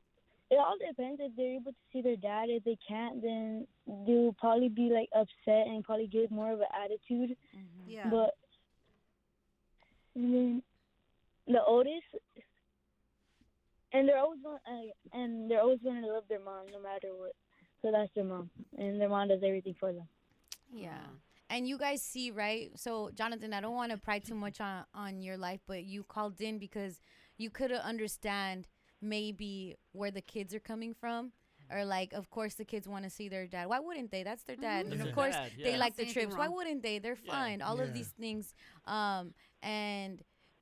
all depends if they're able to see their dad. If they can't, then they'll probably be like upset and probably get more of an attitude.
Yeah.
But and then the oldest, and they're always going to love their mom no matter what. So that's their mom, and their mom does everything for them.
Yeah. And you guys see, right? So, Jonathan, I don't want to pry too much on your life, but you called in because you could understand maybe where the kids are coming from. Or, like, of course, the kids want to see their dad. Why wouldn't they? That's their dad.
That's
And, of
their
course,
dad,
they
yeah.
like the
Anything
trips. Why
wrong.
wouldn't they? They're
Yeah.
fine. All of
Yeah.
these things.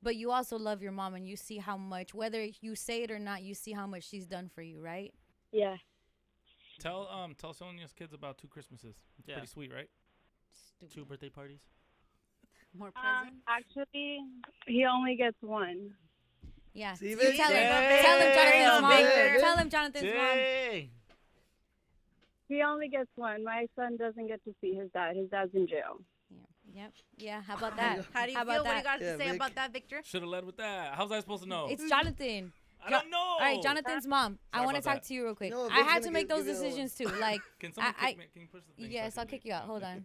But you also love your mom, and you see how much, whether you say it or not, you see how much she's done for you, right?
Yeah.
Tell Sonia's kids about 2 Christmases. It's
Yeah.
pretty sweet, right?
2 birthday parties.
More presents.
Actually, he only gets one.
Yeah.
See,
You
Vic?
tell him.
Hey,
Tell him Jonathan's mom.
Vic.
Tell him Jonathan's mom.
Dang.
He only gets one. My son doesn't get to see his dad. His dad's in jail.
Yep. Yeah. How about that?
How do you
How
feel?
about
What do you
that?
got
Yeah,
to say
Vic.
about that, Victor?
Should have led with that. How's I supposed to know?
It's Jonathan.
I don't know.
All right, Jonathan's mom. I
Sorry
want to
about
talk
that.
to you real quick.
No,
I
Vic's
had
gonna
to make
give
those
you the other
decisions too. Like,
Can someone
I-
can you push the thing? so I
yes,
can
I'll kick
leave?
you out. Hold on.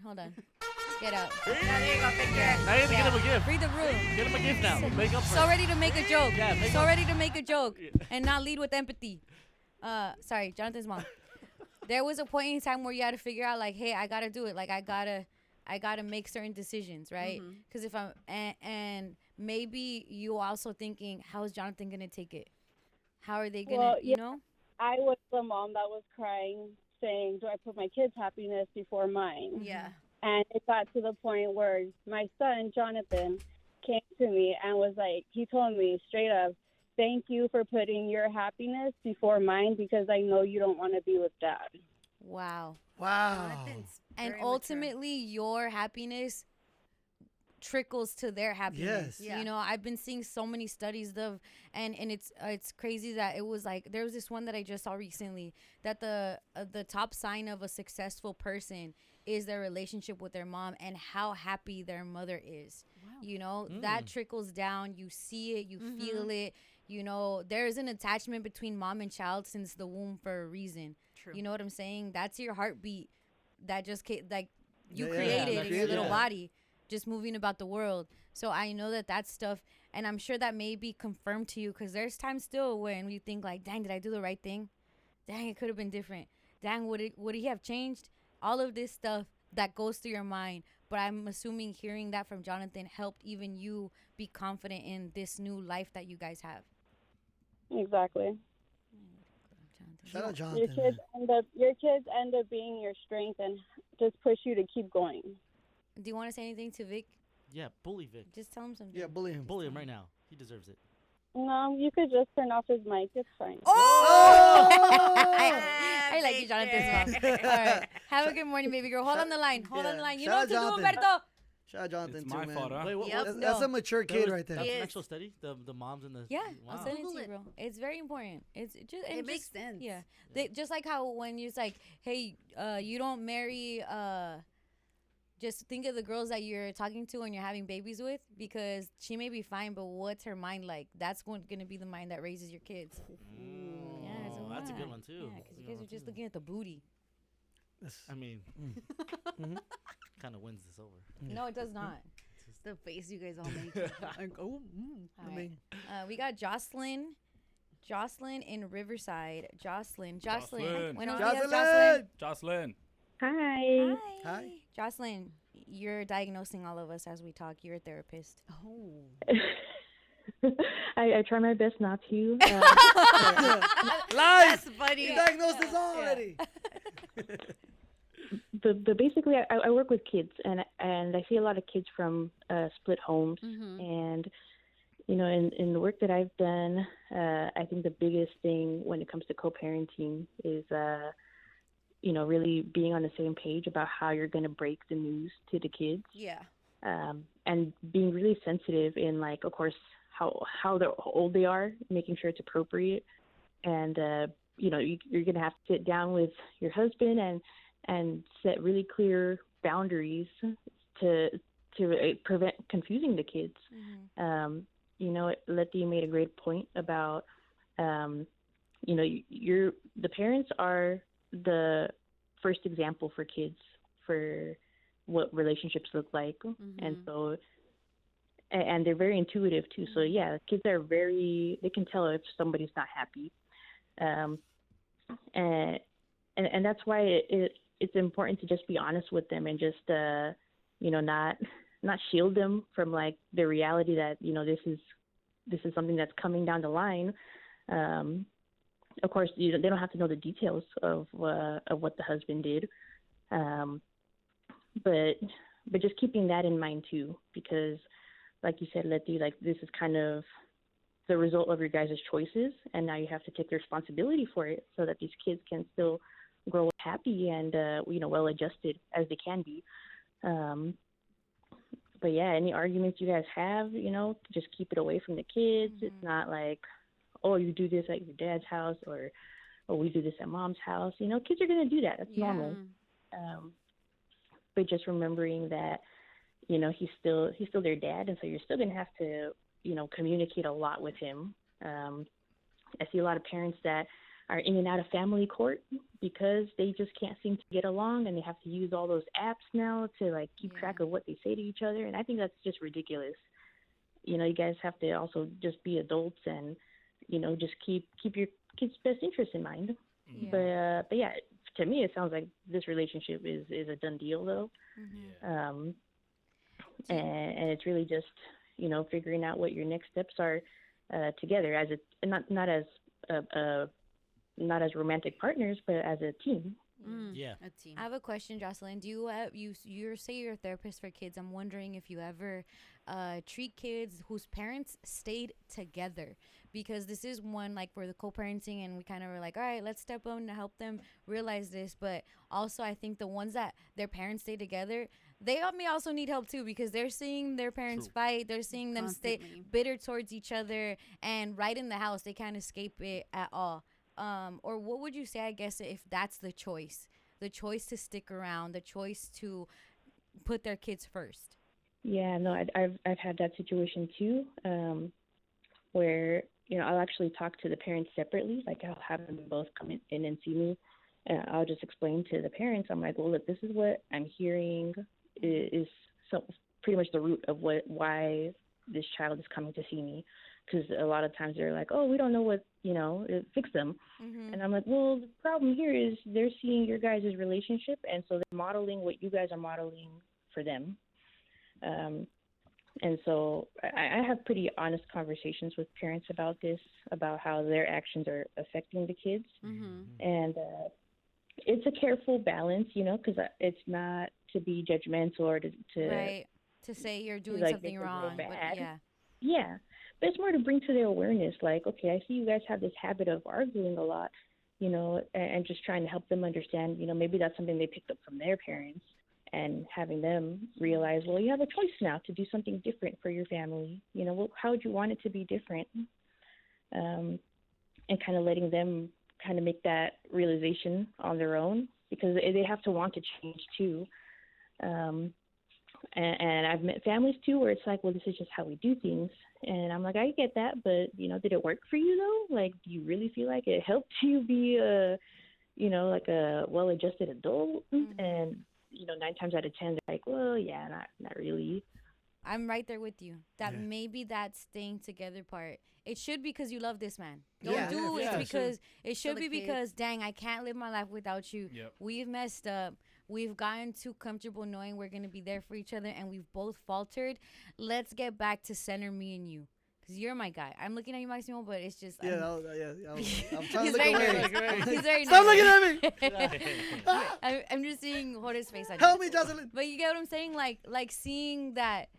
Get out.
There you go, Victor.
Now you have to get him a gift.
Read the room.
Get him a gift now. Make up for
So
it.
ready to make a joke.
Yeah, make
So
up.
ready to make a joke and not lead with empathy. Sorry, Jonathan's mom. There was a point in time where you had to figure out, like, hey, I gotta do it. Like, I gotta make certain decisions, right? Because if I'm and maybe you also thinking, how is Jonathan gonna take it? How are they gonna,
Well,
you
yeah.
know?
I was the mom that was crying, saying, "Do I put my kids' happiness before mine?"
Yeah.
And it got to the point where my son Jonathan came to me and was like, he told me straight up, "Thank you for putting your happiness before mine because I know you don't want to be with dad."
Wow.
Wow.
Jonathan's
And
very mature.
ultimately, your happiness trickles to their happiness.
Yes.
Yeah.
You know, I've been seeing so many studies of, and it's crazy that it was like, there was this one that I just saw recently that the top sign of a successful person is their relationship with their mom and how happy their mother is.
Wow.
You know, that trickles down. You see it, you feel it. You know, there's an attachment between mom and child since the womb for a reason.
True.
You know what I'm saying? That's your heartbeat that just like you
Yeah,
created in your little
yeah.
body, just moving about the world. So I know that stuff, and I'm sure that may be confirmed to you, because there's times still when you think like, dang, did I do the right thing? Dang, it could have been different. Dang, would he have changed? All of this stuff that goes through your mind. But I'm assuming hearing that from Jonathan helped even you be confident in this new life that you guys have.
Exactly.
Shout out
Your
Jonathan.
kids end up being your strength and just push you to keep going.
Do you want to say anything to Vic?
Yeah, bully Vic.
Just tell him something.
Yeah, bully him.
Bully him right now. He deserves it.
No, you could just turn off his mic. It's fine.
Oh!
I like you, Jonathan. All right. Have a good morning, baby girl. Hold on the line. Hold on the line. You know
Shout
what
out
to do,
Jonathan.
Humberto.
Shout out Jonathan
It's
too,
my
man.
fault, huh?
Wait, what?
Yep.
That's a mature kid right there.
That's an
Yes.
actual study. The moms and the
Yeah,
Wow.
I'll send it to
Google
you,
it.
bro. It's very important. It's just
It makes sense.
Yeah, just like how when you're like, hey, you don't marry. Just think of the girls that you're talking to and you're having babies with, because she may be fine, but what's her mind like? That's going to be the mind that raises your kids. Yeah, it's
That's a good one too.
Yeah, because you guys are just looking at the booty.
I mean, kind of wins this over.
No, it does not.
The face you guys all make. Like, oh,
All right. We got Jocelyn in Riverside. Jocelyn.
Jocelyn.
Buenos dias,
Jocelyn!
Jocelyn.
Hi.
Hi.
Jocelyn, you're diagnosing all of us as we talk. You're a therapist.
oh.
I try my best not to.
Lies!
That's funny.
You diagnosed us already.
But basically, I work with kids, and I see a lot of kids from split homes. And, you know, in the work that I've done, I think the biggest thing when it comes to co-parenting is, you know, really being on the same page about how you're going to break the news to the kids.
Yeah.
And being really sensitive in, like, of course, how old they are, making sure it's appropriate. And, you know, you're going to have to sit down with your husband and set really clear boundaries to prevent confusing the kids. You know, Letty made a great point about, you know, the parents are the first example for kids for what relationships look like. And so, and they're very intuitive too. So yeah, kids are they can tell if somebody's not happy. And that's why it's important to just be honest with them and just, you know, not shield them from like the reality that, you know, this is something that's coming down the line. Of course, they don't have to know the details of what the husband did. But just keeping that in mind too, because like you said, Letty, like this is kind of the result of your guys' choices, and now you have to take the responsibility for it so that these kids can still grow happy and, you know, well-adjusted as they can be. But yeah, any arguments you guys have, you know, just keep it away from the kids. It's not like, oh, you do this at your dad's house or we do this at mom's house. You know, kids are going to do that. That's normal. But just remembering that, you know, he's still their dad, and so you're still going to have to, you know, communicate a lot with him. I see a lot of parents that are in and out of family court because they just can't seem to get along, and they have to use all those apps now to like keep track of what they say to each other. And I think that's just ridiculous. You know, you guys have to also just be adults and, you know, just keep your kids' best interests in mind. But yeah, to me, it sounds like this relationship is a done deal though. And it's really just, you know, figuring out what your next steps are together as not as romantic partners, but as a team.
Yeah.
A team.
I have a question, Jocelyn. Do you you say you're a therapist for kids? I'm wondering if you ever treat kids whose parents stayed together, because this is one like for the co-parenting, and we kind of were like, all right, let's step in to help them realize this. But also, I think the ones that their parents stay together, they may also need help too, because they're seeing their parents fight. They're seeing them stay
Constantly.
bitter towards each other, and right in the house, they can't escape it at all. Or what would you say, I guess, if that's the choice to stick around, the choice to put their kids first?
Yeah, no, I've had that situation too, where I'll actually talk to the parents separately. Like I'll have them both come in and see me. I'll just explain to the parents. I'm like, well, look, this is what I'm hearing is pretty much the root of why this child is coming to see me. Because a lot of times they're like, oh, we don't know what, fix them. And I'm like, well, the problem here is they're seeing your guys' relationship, and so they're modeling what you guys are modeling for them. And so I have pretty honest conversations with parents about this, about how their actions are affecting the kids. And it's a careful balance, because it's not to be judgmental or to
right, to say you're doing
like,
something wrong. But
yeah, but it's more to bring to their awareness, like, okay, I see you guys have this habit of arguing a lot, and just trying to help them understand, maybe that's something they picked up from their parents, and having them realize, well, you have a choice now to do something different for your family. Well, how would you want it to be different? And kind of letting them kind of make that realization on their own, because they have to want to change too. And I've met families too where it's like, well, this is just how we do things. And I'm like, I get that, but, did it work for you though? Like, do you really feel like it helped you be like a well-adjusted adult? And, 9 times out of 10, they're like, well, yeah, not really.
I'm right there with you. That maybe that staying together part, it should be because you love this man. Don't do it because it should be because, dang, I can't live my life without you. We've messed up. We've gotten too comfortable knowing we're going to be there for each other, and we've both faltered. Let's get back to center, me and you. Because you're my guy. I'm looking at you, Maximo, but it's just... I'm
trying to look away.
He's very
Stop looking at me!
I'm just seeing Jorge's face.
Help me, Jocelyn!
But you get what I'm saying? Like seeing that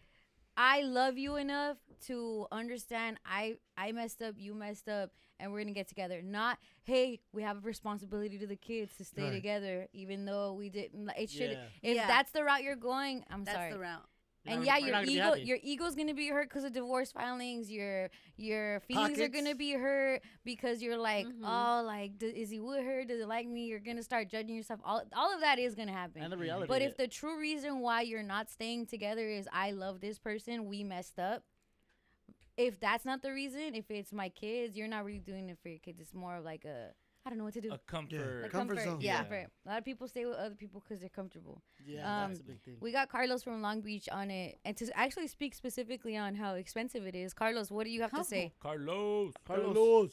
I love you enough to understand I messed up, you messed up, and we're going to get together. Not, hey, we have a responsibility to the kids to stay together, even though we didn't. It should. If that's the route you're going, I'm sorry.
That's the route.
And your ego's gonna be hurt because of divorce filings. Your feelings are gonna be hurt because you're like, oh, like, is he with her? Does he like me? You're gonna start judging yourself. All of that is gonna happen.
And the reality.
But if the true reason why you're not staying together is I love this person, we messed up. If that's not the reason, if it's my kids, you're not really doing it for your kids. It's more of like I don't know what to do.
A comfort.
Like
comfort zone.
Yeah. Comfort. A lot of people stay with other people because they're comfortable.
Yeah, that's a big thing.
We got Carlos from Long Beach on it. And to actually speak specifically on how expensive it is, Carlos, what do you have to say?
Carlos.
Buenos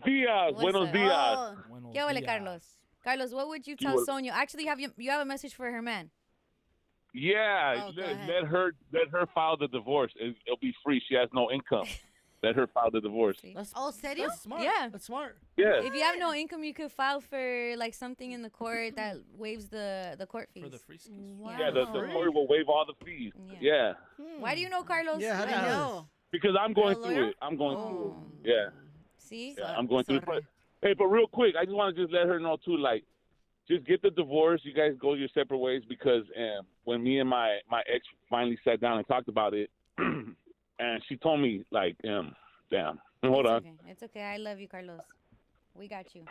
dias. Buenos dias.
Oh.
¿Qué huele, Carlos? Carlos, what would you tell Sonia? Actually, you have a message for her man.
Yeah, let her file the divorce. It'll be free. She has no income. Let her file the divorce.
Serio?
That's smart.
Yeah.
That's smart.
Yeah.
If you have no income, you could file for like something in the court that waives the court fees.
For the free skis.
Wow.
Yeah, the court will waive all the fees. Yeah.
Why do you know Carlos?
Yeah, how do you know?
Because I'm going through it. I'm going through it. Yeah.
See?
Yeah, I'm going through it. But real quick, I just want to just let her know too, like, just get the divorce. You guys go your separate ways because when me and my ex finally sat down and talked about it, and she told me, like, damn, hold on.
Okay. It's okay. I love you, Carlos. We got you.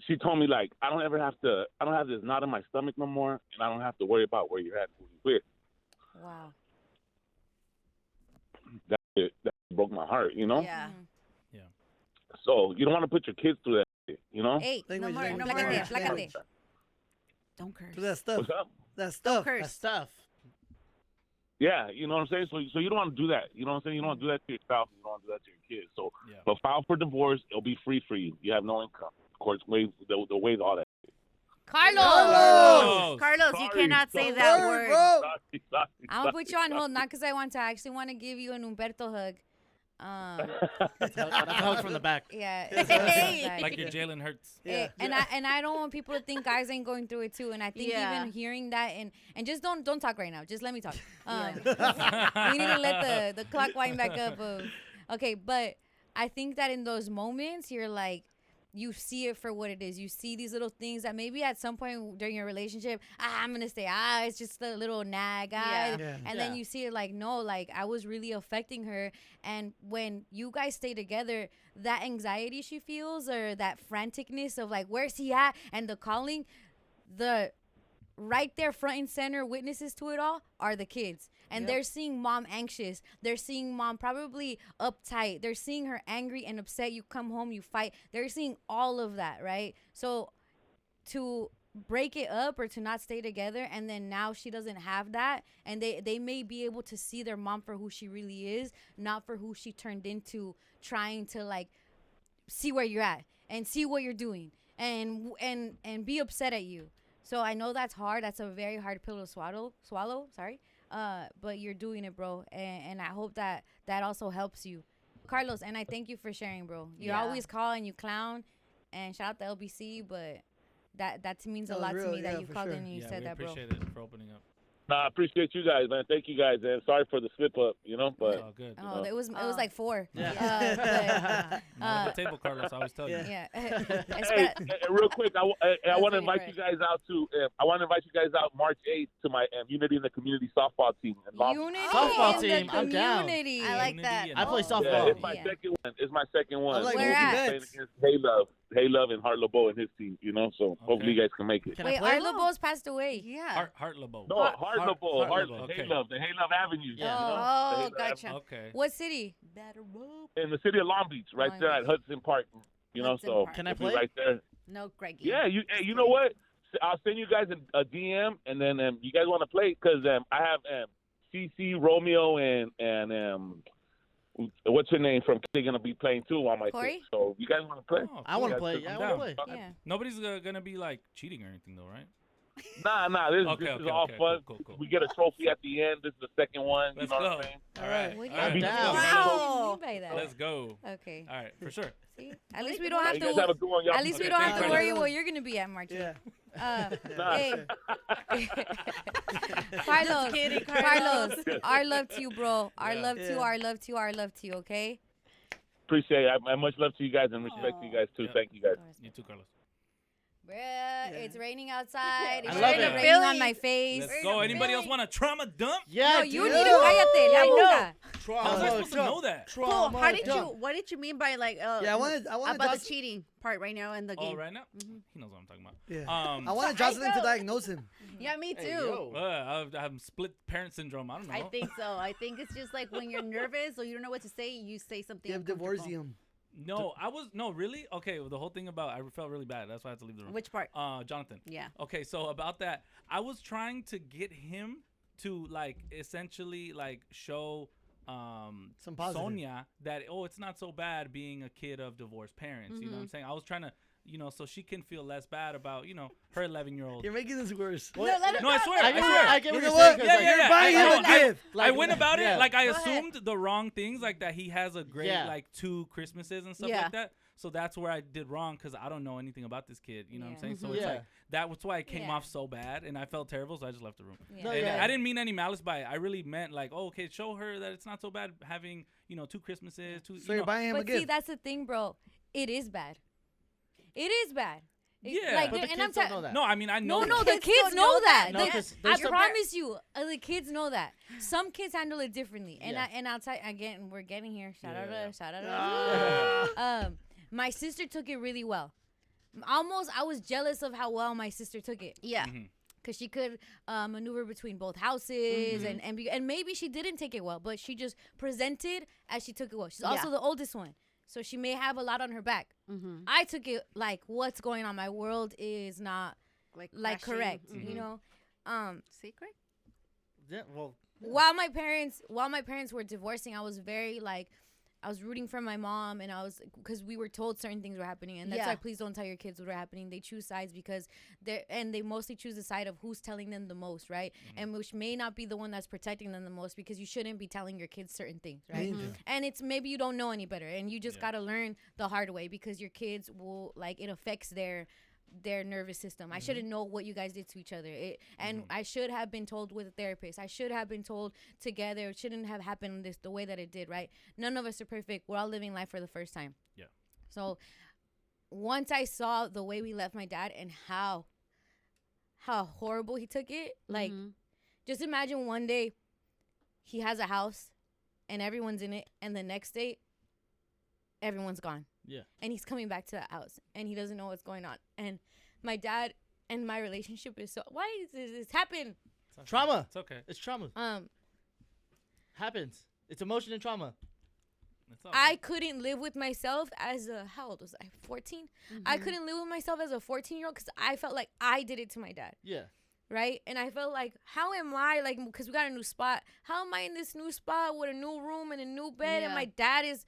She told me, like, I don't have this knot in my stomach no more, and I don't have to worry about where you're at, who you're with.
Wow.
That broke my heart,
Yeah.
Yeah.
So you don't want to put your kids through that shit,
Hey,
No more.
plácate.
Don't curse.
To that stuff.
What's up?
That stuff.
Curse.
That's stuff.
Yeah, you know what I'm saying? So you don't want to do that. You know what I'm saying? You don't want to do that to your spouse. You don't want to do that to your kids. So, but file for divorce. It'll be free for you. You have no income. Of course, they'll waive all that.
Carlos,
you cannot say that word.
Sorry.
I'm gonna put you on hold, not because I want to. I actually want to give you an Humberto hug.
That's a hug from the back.
Yeah,
Like your Jalen Hurts.
Yeah. And I don't want people to think guys ain't going through it too. And I think even hearing that and just don't talk right now. Just let me talk. We need to let the clock wind back up. Okay, but I think that in those moments you're like, you see it for what it is. You see these little things that maybe at some point during your relationship, I'm gonna say, it's just a little nag, and then you see it like, no, like I was really affecting her. And when you guys stay together, that anxiety she feels or that franticness of like, where's he at, and the calling, the right there front and center witnesses to it all are the kids. And they're seeing mom anxious. They're seeing mom probably uptight. They're seeing her angry and upset. You come home, you fight. They're seeing all of that, right? So to break it up or to not stay together, and then now she doesn't have that, and they may be able to see their mom for who she really is, not for who she turned into, trying to like see where you're at and see what you're doing and be upset at you. So I know that's hard. That's a very hard pill to swallow. Sorry. But you're doing it, bro. And I hope that also helps you. Carlos, and I thank you for sharing, bro. You always call and you clown. And shout out to LBC, but that means a lot to me that you called in and you said that, bro.
I appreciate it for opening up.
I appreciate you guys, man. Thank you guys, and sorry for the slip up, but
it's all good.
It was like 4.
Not at the table, Carlos. I always tell you.
Yeah.
Hey, real quick, I want to invite you guys out to. I want to invite you guys out March 8th to my Unity in the Community softball team.
Unity
softball
in
team.
the
I'm down.
community.
I like that.
I play softball.
Yeah, it's my second one. It's my second one.
Like,
where at?
Playing against Hey Love and Heart LeBeau and his team, so hopefully you guys can make it.
Can
Wait,
I play?
Art LeBeau's passed away.
Yeah.
Heart LeBeau.
No, Heart LeBeau.
Okay.
Hey Love, the Hey Love Avenue.
Yeah.
The
Oh,
Hey Love
gotcha.
Avenue.
Okay.
What city?
In the city of Long Beach, right
Long
there at
Beach.
Hudson Park.
Hudson
So
Park.
Can I
it'll be
play?
right there.
No, Greggy.
Yeah, you know what? I'll send you guys a DM, and then you guys want to play because I have CC, Romeo, and what's her name from They're gonna be playing too on my
Corey?
team. So you guys want to play?
Oh,
I want to
cool.
play.
I'm
Yeah, I
down.
want to play.
Yeah.
Nobody's gonna be like cheating or anything though, right?
Nah. This is all fun.
Cool.
We get a trophy at the end. This is the second one.
Let's
you know
go.
what I'm saying?
All right.
What do
All
you
right.
down.
Wow. What do you mean by that?
Let's go.
Okay.
All right, for sure.
See? At least we don't
Hey,
have
you guys have a
to.
good one, y'all.
At least we
Okay,
don't
thank
have to
you.
worry what you're gonna be at, March.
Yeah.
Nah.
Hey, Carlos,
kidding,
Carlos, our love to you, bro. Our
Yeah.
love to you, our love to you, our love to you. Okay.
Appreciate it. I much love to you guys and respect to you guys too.
Yeah.
Thank you guys.
You too, Carlos.
Bruh, it's raining outside. It's
I love
raining
it.
on my face.
Let's go. Anybody else want a trauma dump?
Yeah,
No, you
dude.
need to cállate, la boca.
How was I supposed to know that?
Cool. What did you mean by like?
Yeah, I wanted
about the
Jocelyn.
cheating part right now in the
Oh,
game.
right now? He knows what I'm talking about.
Yeah. I wanted Jocelyn to diagnose him.
Yeah, me too.
Hey, yo.
I have split parent syndrome. I don't know.
I think so. I think it's just like when you're nervous or you don't know what to say, you say something.
You have divorcium.
No, really? Okay, well, the whole thing about I felt really bad. That's why I had to leave the room.
Which part?
Jonathan.
Yeah.
Okay, so about that, I was trying to get him to like essentially like show
Some positive.
Sonia that it's not so bad being a kid of divorced parents. You know what I'm saying? I was trying to so she can feel less bad about her 11-year-old.
You're making this worse.
No, I swear.
I get
You
what
know
you're
what?
saying. 'cause,
Yeah,
like,
yeah,
You're
yeah.
buying
I
him
know,
a gift.
I went about
yeah.
it like I
Go ahead.
assumed the wrong things, like that he has a great like 2 Christmases and stuff
Yeah.
like that. So that's where I did wrong because I don't know anything about this kid. You know what I'm saying? So it's
Yeah.
like that was why it came
Yeah.
off so bad, and I felt terrible, so I just left the room.
Yeah.
No,
And
yeah.
I didn't mean any malice by it. I really meant like, okay, show her that it's not so bad having 2 Christmases.
So you're buying him a
But
gift.
see, that's the thing, bro. It is bad. It is bad.
Yeah.
Like,
But the
and I'm
kids don't know that.
No, I mean I know.
No,
that.
the kids know that.
No,
The-
'cause
I
there's some-
promise you, the kids know that. Some kids handle it differently, and
Yeah.
I'll tell you again. We're getting here. Shout out
Yeah.
to my sister took it really well. I was jealous of how well my sister took it.
Yeah.
Because she could maneuver between both houses, and maybe she didn't take it well, but she just presented as she took it well. She's also the oldest one, so she may have a lot on her back. I took it like, what's going on? My world is not like correct, you know.
Secret.
Yeah, well,
While my parents were divorcing, I was very like, I was rooting for my mom, and because we were told certain things were happening, and that's why please don't tell your kids what are happening. They choose sides because they mostly choose the side of who's telling them the most, right? And which may not be the one that's protecting them the most, because you shouldn't be telling your kids certain things, right? And it's maybe you don't know any better, and you just gotta learn the hard way, because your kids will it affects their nervous system. I shouldn't know what you guys did to each other. And I should have been told with a therapist. I should have been told together. It shouldn't have happened the way that it did, right? None of us are perfect. We're all living life for the first time.
Yeah.
So once I saw the way we left my dad and how horrible he took it, like, just imagine one day he has a house and everyone's in it, and the next day everyone's gone.
Yeah.
And he's coming back to that house and he doesn't know what's going on. And my dad and my relationship is so, why does this happen?
Trauma.
It's okay.
It's trauma. Happens. It's emotion and trauma.
I couldn't live with myself as a, how old was I? 14? I couldn't live with myself as a 14-year-old because I felt like I did it to my dad.
Yeah.
Right? And I felt like, how am I, like, because we got a new spot. How am I in this new spot with a new room and a new bed? And my dad is,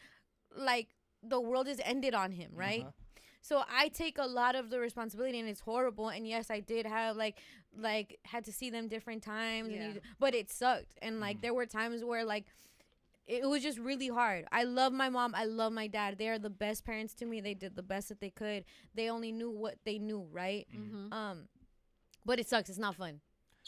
like, the world is ended on him, right? So I take a lot of the responsibility, and it's horrible. And yes, I did have, like had to see them different times. And but it sucked. And, like, there were times where, like, it was just really hard. I love my mom. I love my dad. They are the best parents to me. They did the best that they could. They only knew what they knew, right? But it sucks. It's not fun.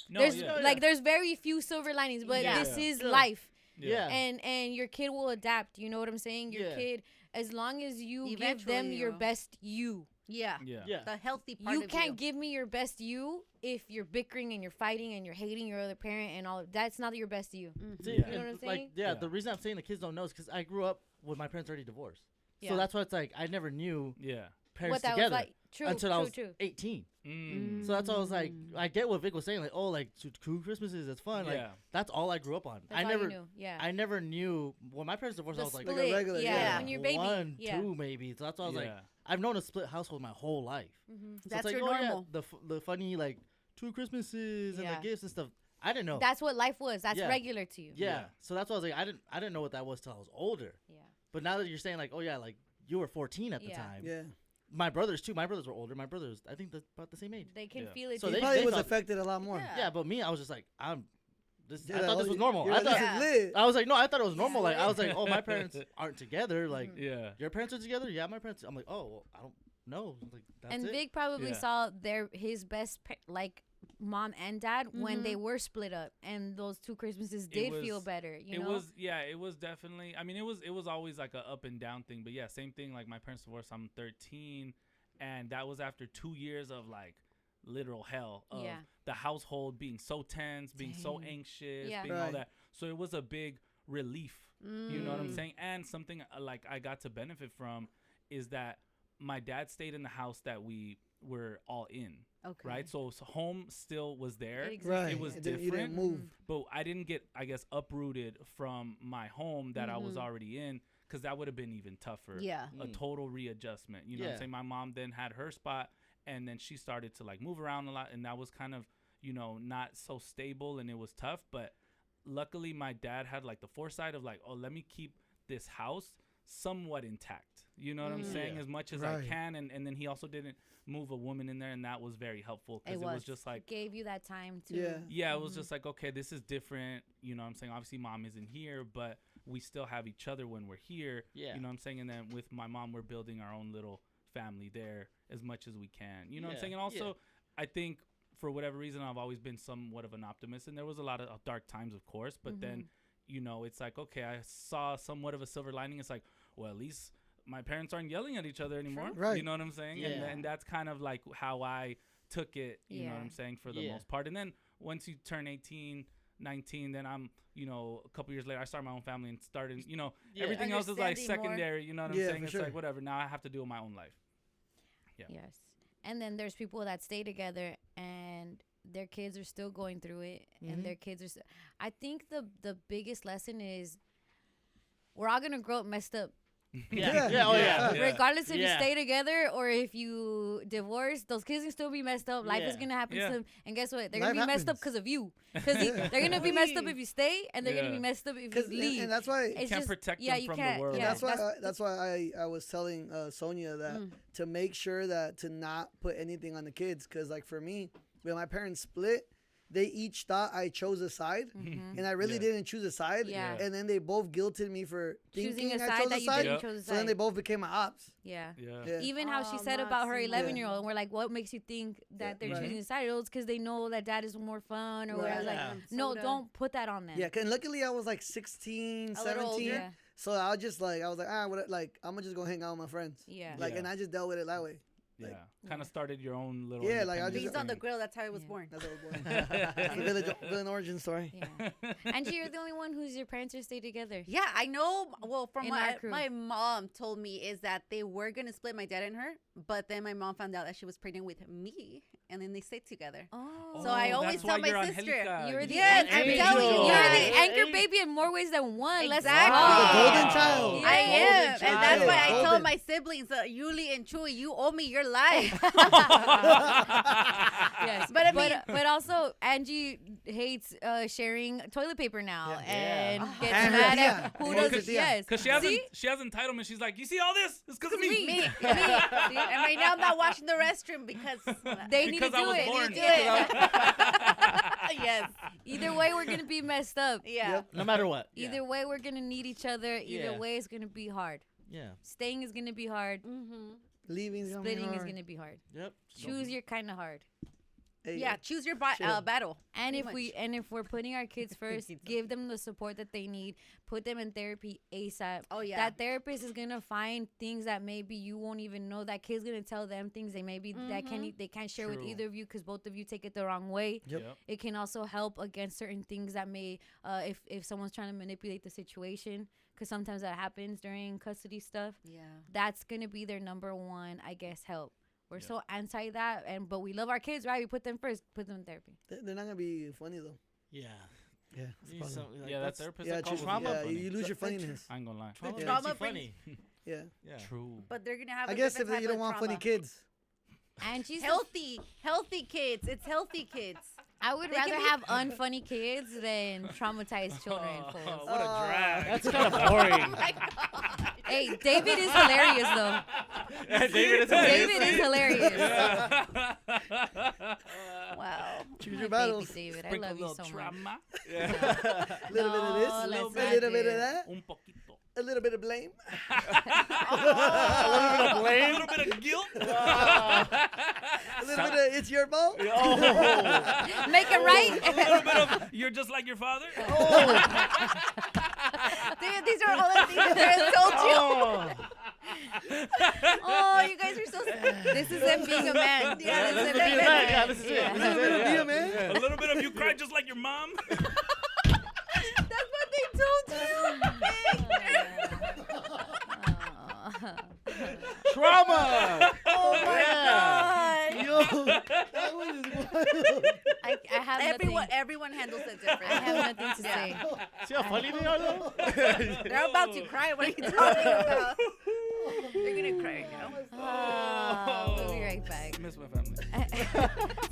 No,
there's very few silver linings, but this is life.
Yeah.
And your kid will adapt. You know what I'm saying? Your kid, as long as you give them your best you.
Yeah. The healthy part
you
of
can't give me your best you if you're bickering and you're fighting and you're hating your other parent and all. That's not your best you.
See,
You know what I'm saying?
Like, the reason I'm saying the kids don't know is because I grew up with my parents already divorced. So that's why it's like I never knew parents
What that
together
was like.
until I was 18. So that's why I was like, I get what Vic was saying, like, oh, like, two Christmases, it's fun. Like, that's all I grew up on.
That's all you knew. Yeah.
I never knew when my parents divorced. I was like,
a regular,
when you're baby,
1, 2 maybe. So that's why I was like, I've known a split household my whole life. So
That's
it's like,
your normal.
The funny, like, 2 Christmases and the gifts and stuff. I didn't know.
That's what life was. That's regular to you.
Yeah. So that's why I was like, I didn't know what that was till I was older.
Yeah.
But now that you're saying, like, oh yeah, like, you were 14 at the time.
Yeah.
My brothers too. My brothers were older. My brothers, I think, about the same age.
They can feel it.
So
too.
He probably was affected a lot more.
Yeah, but me, I was just like, I thought this was normal.
I
was like, no, I thought it was normal. Like, I was like, oh, my parents aren't together. Like, your parents are together? Yeah, my parents. I'm like, oh, well, I don't know. Like, that's
and
it.
Vic probably saw his best mom and dad when they were split up, and those 2 Christmases did feel better. You know,
it was definitely. I mean, it was always like a up and down thing. But yeah, same thing. Like my parents divorced. I'm 13, and that was after 2 years of like literal hell of the household being so tense, being so anxious, being all that. So it was a big relief. You know what I'm saying? And something like I got to benefit from is that my dad stayed in the house that we were all in. Okay. Right. So home still was there.
Right.
It was different.
You didn't move.
But I didn't get, I guess, uprooted from my home that I was already in, because that would have been even tougher.
Yeah.
A total readjustment. You know what I'm saying? My mom then had her spot, and then she started to like move around a lot, and that was kind of, you know, not so stable, and it was tough. But luckily my dad had like the foresight of like, oh, let me keep this house somewhat intact. You know what I'm saying? As much as I can. And then he also didn't move a woman in there, and that was very helpful, because it was just like,
gave you that time to
it was just like, okay, this is different. You know what I'm saying? Obviously mom isn't here, but we still have each other when we're here. You know what I'm saying? And then with my mom, we're building our own little family there as much as we can. You know what I'm saying? And also I think for whatever reason I've always been somewhat of an optimist, and there was a lot of dark times, of course, but then, you know, it's like, okay, I saw somewhat of a silver lining. It's like, well, at least my parents aren't yelling at each other anymore.
Right.
You know what I'm saying? And that's kind of like how I took it, you know what I'm saying, for the most part. And then once you turn 18, 19, then I'm, you know, a couple years later, I started my own family and started, you know, everything else is like secondary, you know what I'm saying? It's like, whatever. Now I have to do my own life. Yeah.
Yes. And then there's people that stay together and their kids are still going through it, and their kids are I think the biggest lesson is we're all going to grow up messed up. Regardless if you stay together or if you divorce, those kids can still be messed up. Life is gonna happen to them, and guess what? They're gonna be messed up because of you. Because they're gonna be messed up if you stay, and they're gonna be messed up if you leave.
And that's why
you can't protect them from the world.
Yeah. That's why I was telling Sonia that to make sure that to not put anything on the kids, because like for me, when my parents split, they each thought I chose a side, and I really didn't choose a side. And then they both guilted me for thinking I chose a side. So then they both became my ops.
Even how she said about her 11-year-old, and we're like, what makes you think that they're choosing a side? It was because they know that dad is more fun, or whatever. Like, no, don't put that on them.
Yeah, and luckily I was like 16, 17. So I was like, I'm gonna just go hang out with my friends.
Yeah.
And I just dealt with it that way.
Yeah, kind of started your own little.
Yeah, like I just
Based on the grill, that's how it was born.
That's how it was born. Villain origin story.
Yeah. Angie, you're the only one whose your parents are stay together.
Yeah, I know. Well, from
In
what
our crew.
my mom told me is that they were gonna split my dad and her, but then my mom found out that she was pregnant with me, and then they stayed together.
Oh.
So I always tell my sister,
You're the
yes, I'm telling you,
You're the anchor baby in more ways than one. Let's
Exactly.
go.
The golden child.
I am,
Golden
and that's why I
child.
told my siblings, Yuli and Chewy, you owe me your life.
Yes,
But I mean,
but also Angie hates sharing toilet paper now and gets
And her
mad
tia.
at who
And her
does.
tia.
Yes,
Because she has entitlement. She's like, you see all this? It's because of me.
me. See? And right now I'm not washing the restroom because
they need to
Because I
do
was
it.
born.
do it. Yes.
Either way, we're gonna be messed up.
Yeah.
No matter what.
Either way, we're gonna need each other. Either
Yeah.
way, it's gonna be hard.
Yeah.
Staying is gonna be hard.
Leaving.
Splitting is gonna be hard.
Yep.
Choose your kind of hard.
Hey,
Yeah, choose your
Chill.
battle.
And
Pretty
if we're putting our kids first, give them the support that they need. Put them in therapy ASAP.
Oh, yeah.
That therapist is gonna find things that maybe you won't even know. That kid's gonna tell them things they maybe they can't share with
True.
either of you because both of you take it the wrong way.
Yep.
It can also help against certain things that may if someone's trying to manipulate the situation, because sometimes that happens during custody stuff.
Yeah.
That's gonna be their number one, I guess, help. We're so anti that, but we love our kids, right? We put them first, put them in therapy.
They're not gonna be funny though.
Yeah.
Yeah.
You need some- like,
Yeah, that
that's-
therapist.
Yeah,
that calls
trauma.
me
Yeah,
funny.
you lose your funniness.
I ain't gonna lie.
Trauma
Yeah.
makes you
Trauma
funny.
Yeah.
Yeah.
True.
But they're gonna have.
I
a
guess if
different
you
type
don't
of
want funny
trauma.
kids.
Angie's
Healthy kids. It's healthy kids.
I would
They can
rather
be-
have unfunny kids than traumatized children.
Oh, what a drag.
That's kind of boring.
Hey, David is hilarious though.
David is hilarious.
David is hilarious.
Wow.
Choose
My
your battles.
baby David, I
Sprinkle
love
a
you
little
so much.
trauma.
A little bit of this,
No,
a little
let's not
bit
do
of
it.
that,
Un poquito.
a little bit of blame.
A little bit of guilt.
A little bit of it's your fault.
Make it right.
A little bit of you're just like your father.
Dude, these are all the things that I told you. Oh, you guys are so.
This is them being a man.
Yeah,
This
this
is
is
being a man. Yeah, this is it.
A little bit of you, man.
A little bit of you cry just like your mom.
That's what they told
Trauma.
Oh my god.
Yo, that one is wild.
I have
Everyone handles it different.
I have nothing to say.
See how funny they are though?
They're about to cry. What are you talking about? They're gonna cry now.
We'll be right back.
Miss my family.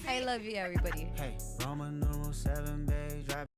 I love you, everybody.
Hey, Roman numeral 7, babe, drop